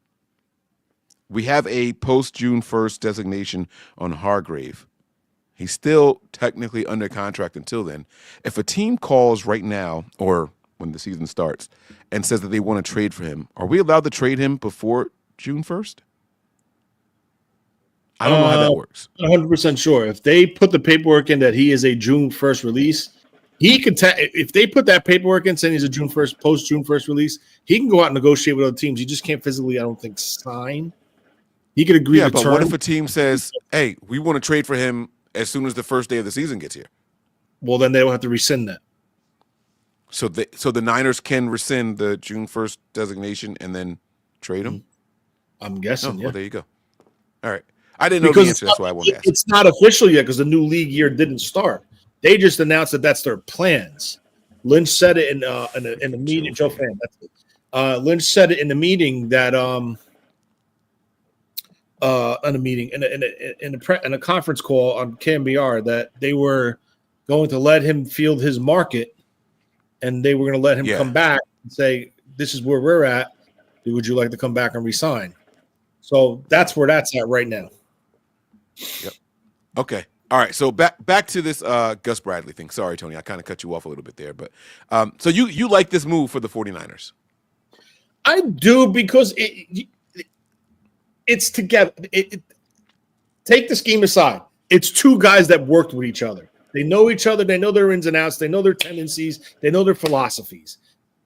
We have a post-June 1st designation on Hargrave. He's still technically under contract until then. If a team calls right now or when the season starts and says that they want to trade for him, are we allowed to trade him before June 1st? I don't know how that works. 100% sure. If they put the paperwork in that he is a June 1st release, he could if they put that paperwork in saying he's a June 1st, post-June 1st release, he can go out and negotiate with other teams. He just can't physically, I don't think, sign. He could agree to but term. What if a team says, hey, we want to trade for him as soon as the first day of the season gets here? Well, then they will have to rescind that. So the Niners can rescind the June 1st designation and then trade him? I'm guessing, Well, there you go. All right. I didn't know the answer. That's why I wanted to ask. It's not official yet because the new league year didn't start. They just announced that that's their plans. Lynch said it in the meeting. Joe Fan. That's it. Lynch said it in the meeting that in a conference call on KMBR that they were going to let him field his market, and they were going to let him come back and say, "This is where we're at. Would you like to come back and resign?" So that's where that's at right now. Yep. Okay. All right. So back to this Gus Bradley thing. Sorry, Tony, I kind of cut you off a little bit there, but so you like this move for the 49ers? I do because it's together. Take the scheme aside. It's 2 guys that worked with each other. They know each other. They know their ins and outs. They know their tendencies. They know their philosophies.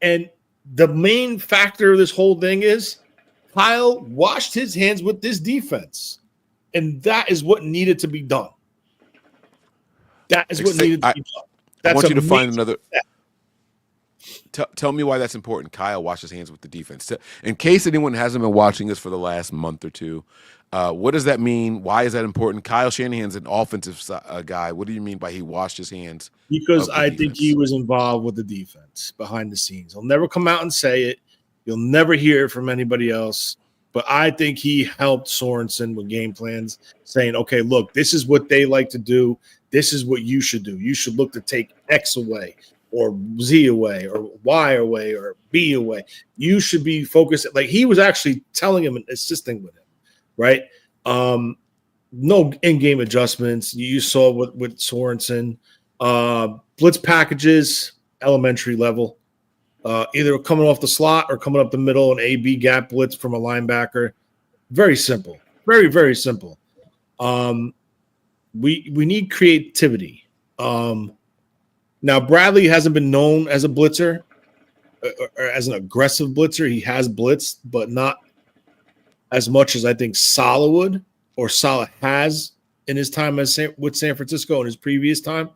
And the main factor of this whole thing is Kyle washed his hands with this defense. And that is what needed to be done. That is what needed to be done. I want you to find another. Tell me why that's important. Kyle washed his hands with the defense. In case anyone hasn't been watching this for the last month or two, what does that mean? Why is that important? Kyle Shanahan's an offensive guy. What do you mean by he washed his hands? Because I think he was involved with the defense behind the scenes. He'll never come out and say it. You'll never hear it from anybody else. But I think he helped Sorensen with game plans, saying, okay, look, this is what they like to do. This is what you should do. You should look to take X away. or Z away or Y away or B away. You should be focused. Like he was actually telling him and assisting with him, right? No in-game adjustments. You saw with Sorensen. Blitz packages, elementary level. Either coming off the slot or coming up the middle, an A-B gap blitz from a linebacker. Very simple. Very, very simple. We need creativity. Now, Bradley hasn't been known as a blitzer or as an aggressive blitzer. He has blitzed, but not as much as I think Saleh would or Saleh has in his time with San Francisco in his previous time.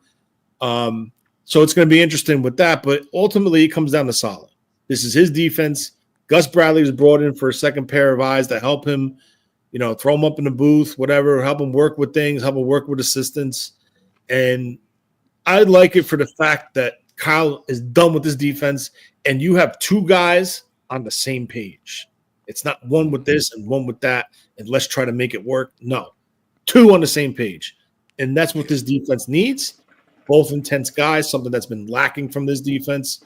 So it's going to be interesting with that, but ultimately it comes down to Saleh. This is his defense. Gus Bradley was brought in for a second pair of eyes to help him, throw him up in the booth, whatever, help him work with things, help him work with assistants. And I like it for the fact that Kyle is done with this defense and you have two guys on the same page. It's not one with this and one with that, and let's try to make it work. No, two on the same page. And that's what this defense needs. Both intense guys, something that's been lacking from this defense.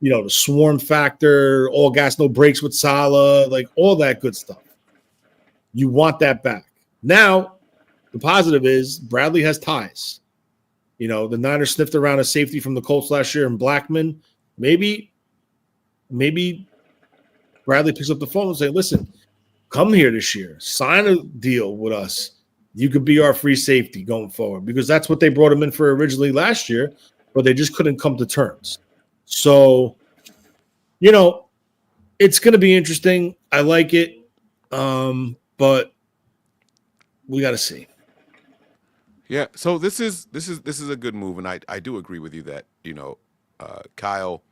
The swarm factor, all gas, no breaks with Saleh, like all that good stuff. You want that back. Now, the positive is Bradley has ties. The Niners sniffed around a safety from the Colts last year in Blackman. Maybe Bradley picks up the phone and say, listen, come here this year. Sign a deal with us. You could be our free safety going forward, because that's what they brought him in for originally last year, but they just couldn't come to terms. So, it's going to be interesting. I like it, but we got to see. Yeah, so this is a good move, and I do agree with you that Kyle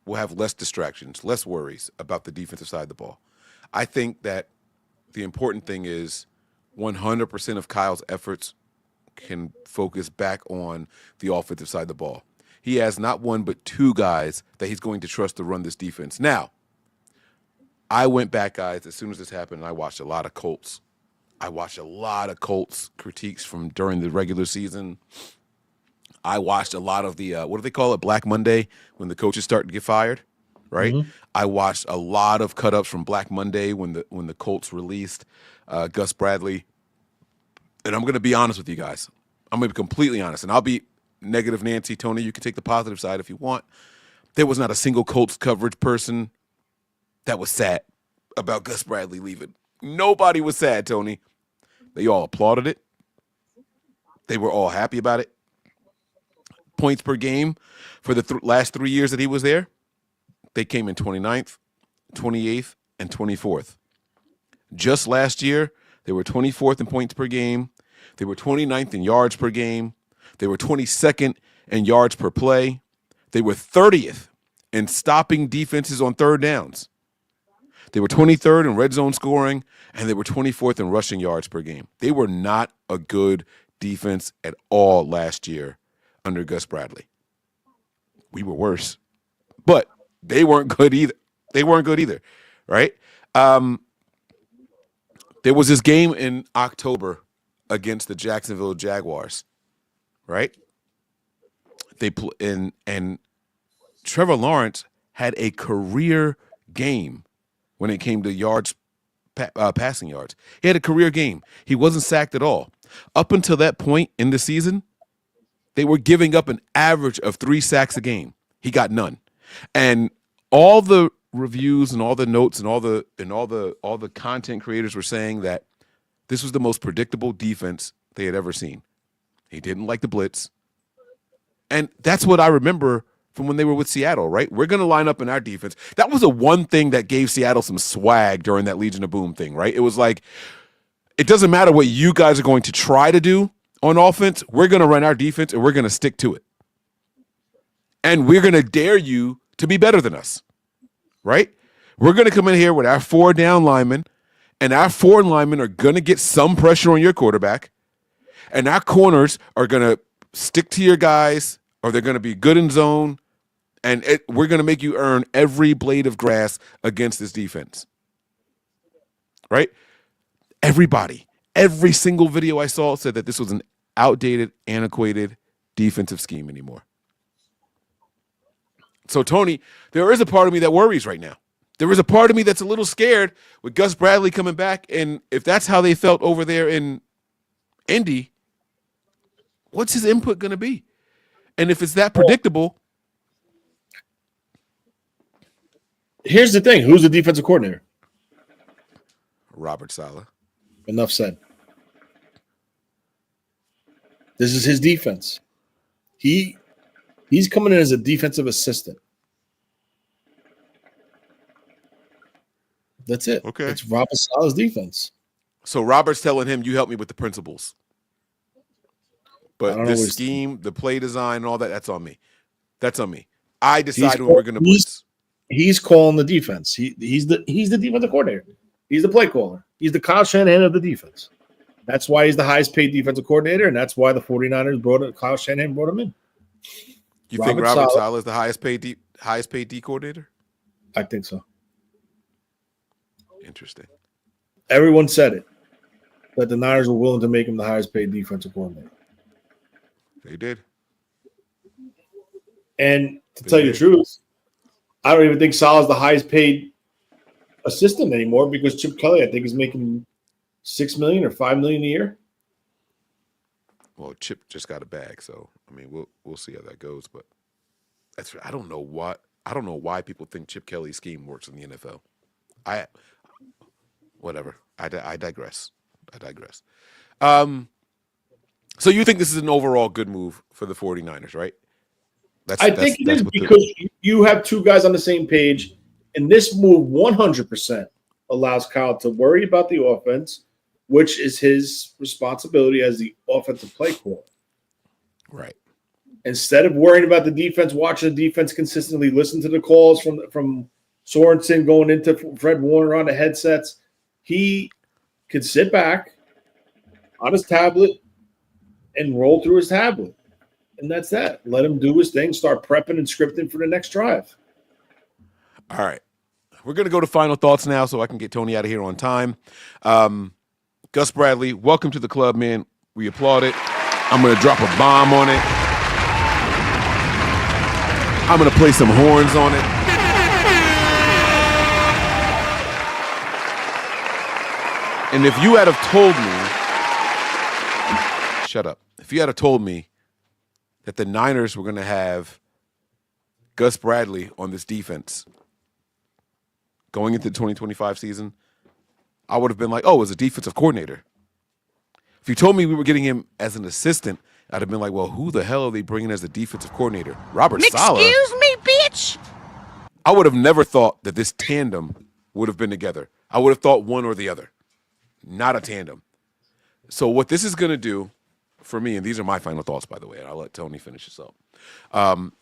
will have less distractions, less worries about the defensive side of the ball. I think that the important thing is 100% of Kyle's efforts can focus back on the offensive side of the ball. He has not one but two guys that he's going to trust to run this defense. Now, I went back, guys, as soon as this happened, and I watched a lot of Colts. I watched a lot of Colts critiques from during the regular season. I watched a lot of the, what do they call it, Black Monday, when the coaches start to get fired, right? Mm-hmm. I watched a lot of cut-ups from Black Monday when the Colts released Gus Bradley. And I'm going to be honest with you guys. I'm going to be completely honest, and I'll be negative Nancy. Tony, you can take the positive side if you want. There was not a single Colts coverage person that was sad about Gus Bradley leaving. Nobody was sad, Tony. They all applauded it. They were all happy about it. Points per game for the last 3 years that he was there, they came in 29th, 28th, and 24th. Just last year, they were 24th in points per game. They were 29th in yards per game. They were 22nd in yards per play. They were 30th in stopping defenses on third downs. They were 23rd in red zone scoring, and they were 24th in rushing yards per game. They were not a good defense at all last year under Gus Bradley. We were worse, but they weren't good either. Right? There was this game in October against the Jacksonville Jaguars, right? And Trevor Lawrence had a career game when it came to yards, passing yards. He had a career game. He wasn't sacked at all. Up until that point in the season, they were giving up an average of 3 sacks a game. He got none. And all the reviews and all the notes and all the content creators were saying that this was the most predictable defense they had ever seen. He didn't like the blitz. And that's what I remember from when they were with Seattle, right? We're going to line up in our defense. That was the one thing that gave Seattle some swag during that Legion of Boom thing, right? It was like, it doesn't matter what you guys are going to try to do on offense. We're going to run our defense and we're going to stick to it. And we're going to dare you to be better than us, right? We're going to come in here with our 4 down linemen, and our 4 linemen are going to get some pressure on your quarterback, and our corners are going to stick to your guys, or they're going to be good in zone, and we're going to make you earn every blade of grass against this defense, right? Everybody, every single video I saw said that this was an outdated, antiquated defensive scheme anymore. So, Tony, there is a part of me that worries right now. There is a part of me that's a little scared with Gus Bradley coming back, and if that's how they felt over there in Indy, what's his input going to be? And if it's that predictable. Here's the thing. Who's the defensive coordinator? Robert Saleh. Enough said. This is his defense. He's coming in as a defensive assistant. That's it. Okay. It's Robert Saleh's defense. So Robert's telling him, you help me with the principles. But this scheme, the play design, and all that, that's on me. That's on me. I decide when we're going to blitz. He's calling the defense. He's the defensive coordinator. He's the play caller. He's the Kyle Shanahan of the defense. That's why he's the highest paid defensive coordinator, and that's why the 49ers Kyle Shanahan brought him in. You think Robert Saleh is the highest paid D coordinator? I think so. Interesting. Everyone said it, that the Niners were willing to make him the highest paid defensive coordinator. They did. And to tell you the truth, I don't even think Saleh's the highest paid assistant anymore because Chip Kelly, I think, is making $6 million or $5 million a year. Well, Chip just got a bag, so I mean, we'll see how that goes. But I don't know why people think Chip Kelly's scheme works in the NFL. Whatever. I digress. So you think this is an overall good move for the 49ers, right? I think it is because you have two guys on the same page, and this move 100% allows Kyle to worry about the offense, which is his responsibility as the offensive play caller. Right. Instead of worrying about the defense, watching the defense consistently, listen to the calls from Sorensen going into Fred Warner on the headsets, he could sit back on his tablet and roll through his tablet. And that's that. Let him do his thing, start prepping and scripting for the next drive. All right. We're going to go to final thoughts now so I can get Tony out of here on time. Gus Bradley, welcome to the club, man. We applaud it. I'm going to drop a bomb on it. I'm going to play some horns on it. And if you had have told me, shut up. If you had have told me that the Niners were going to have Gus Bradley on this defense going into the 2025 season, I would have been like, oh, as a defensive coordinator. If you told me we were getting him as an assistant, I'd have been like, well, who the hell are they bringing as a defensive coordinator? Robert Saleh. Excuse me, bitch. I would have never thought that this tandem would have been together. I would have thought one or the other, not a tandem. So what this is going to do for me, and these are my final thoughts, by the way, and I'll let Tony finish this up.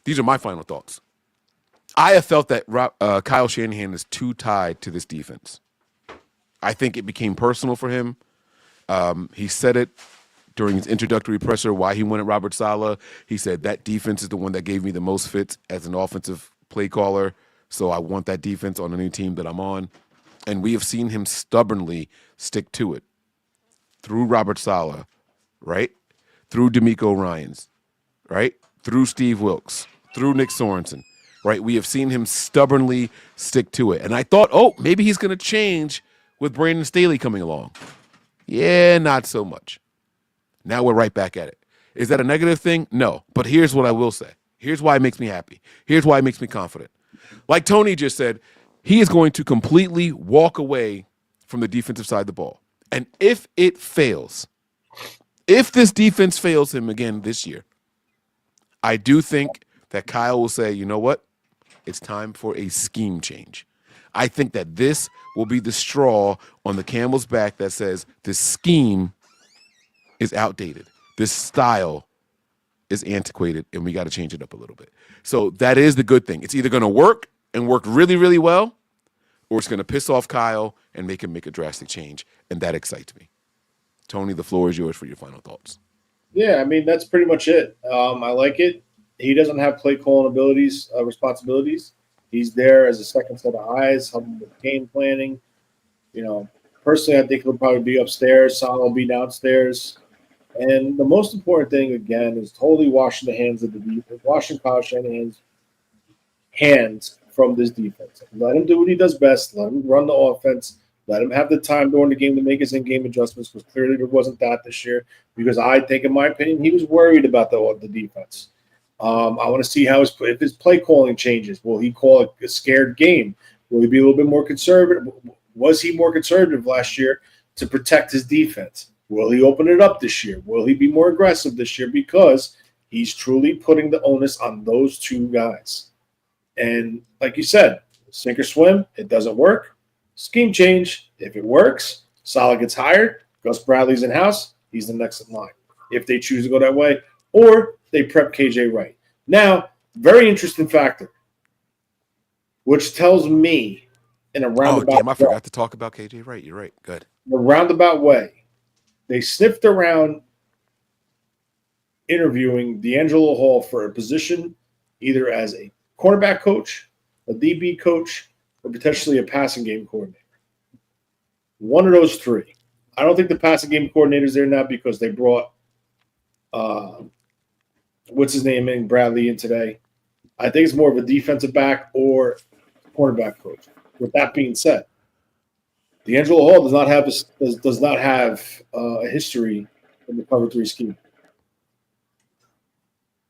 These are my final thoughts. I have felt that Kyle Shanahan is too tied to this defense. I think it became personal for him. He said it during his introductory presser why he wanted Robert Saleh. He said that defense is the one that gave me the most fits as an offensive play caller, so I want that defense on a new team that I'm on. And we have seen him stubbornly stick to it through Robert Saleh, right? Through DeMeco Ryans, right? Through Steve Wilkes, through Nick Sorensen, right? We have seen him stubbornly stick to it. And I thought, oh, maybe he's going to change with Brandon Staley coming along. Yeah, not so much. Now we're right back at it. Is that a negative thing? No. But here's what I will say. Here's why it makes me happy. Here's why it makes me confident. Like Tony just said, he is going to completely walk away from the defensive side of the ball. And if it fails, if this defense fails him again this year, I do think that Kyle will say, you know what? It's time for a scheme change. I think that this will be the straw on the camel's back that says this scheme is outdated. This style is antiquated, and we got to change it up a little bit. So that is the good thing. It's either going to work and work really, really well, or it's going to piss off Kyle and make him make a drastic change, and that excites me. Tony, the floor is yours for your final thoughts. Yeah, I mean, that's pretty much it. I like it. He doesn't have play calling responsibilities. He's there as a second set of eyes, helping with game planning. You know, personally, I think he'll probably be upstairs. Saleh will be downstairs. And the most important thing, again, is totally washing the hands of the defense, washing Kyle Shanahan's hands from this defense. Let him do what he does best. Let him run the offense. Let him have the time during the game to make his in-game adjustments, because clearly there wasn't that this year. Because I think, in my opinion, he was worried about the defense. I want to see if his play calling changes. Will he call a scared game? Will he be a little bit more conservative? Was he more conservative last year to protect his defense? Will he open it up this year? Will he be more aggressive this year? Because he's truly putting the onus on those two guys. And like you said, sink or swim, it doesn't work. Scheme change. If it works, Saleh gets hired. Gus Bradley's in-house. He's the next in line, if they choose to go that way. Or they prep KJ Wright. Now, very interesting factor, which tells me in a roundabout I forgot to talk about KJ Wright. You're right. Good. In a roundabout way, they sniffed around interviewing D'Angelo Hall for a position either as a cornerback coach, a DB coach, or potentially a passing game coordinator. One of those three. I don't think the passing game coordinator's there now because they brought what's his name in Bradley in today. I think it's more of a defensive back or cornerback coach. With that being said, D'Angelo Hall does not have a history in the cover 3 scheme.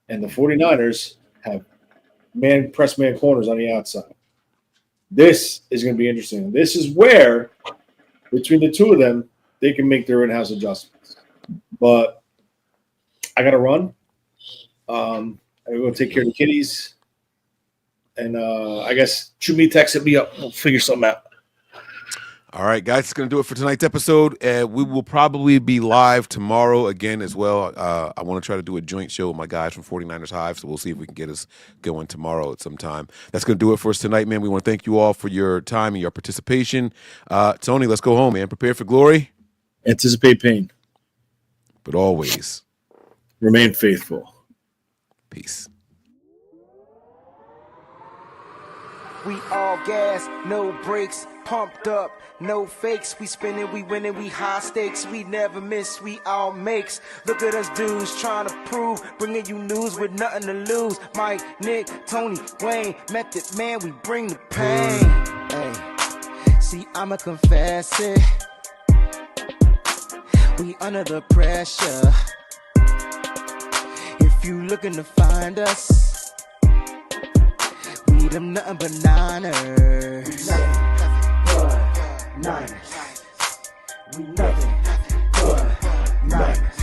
And the 49ers have press man corners on the outside. This is going to be interesting. This is where, between the two of them, they can make their in-house adjustments. But I got to run. I'm going to take care of the kiddies. And I guess shoot me a text, hit me up. We'll figure something out. All right, guys, it's going to do it for tonight's episode. We will probably be live tomorrow again as well. I want to try to do a joint show with my guys from 49ers Hive, so we'll see if we can get us going tomorrow at some time. That's going to do it for us tonight, man. We want to thank you all for your time and your participation. Tony, let's go home, man. Prepare for glory. Anticipate pain. But always remain faithful. Peace. We all gas, no brakes, pumped up, no fakes. We spinning, we winning, we high stakes. We never miss, we all makes. Look at us dudes trying to prove, bringing you news with nothing to lose. Mike, Nick, Tony, Wayne, Method Man, we bring the pain. Hey, see, I'ma confess it. We under the pressure. If you looking to find us, we them nothing but Niners. Nothing but Niners. We nothing but Niners.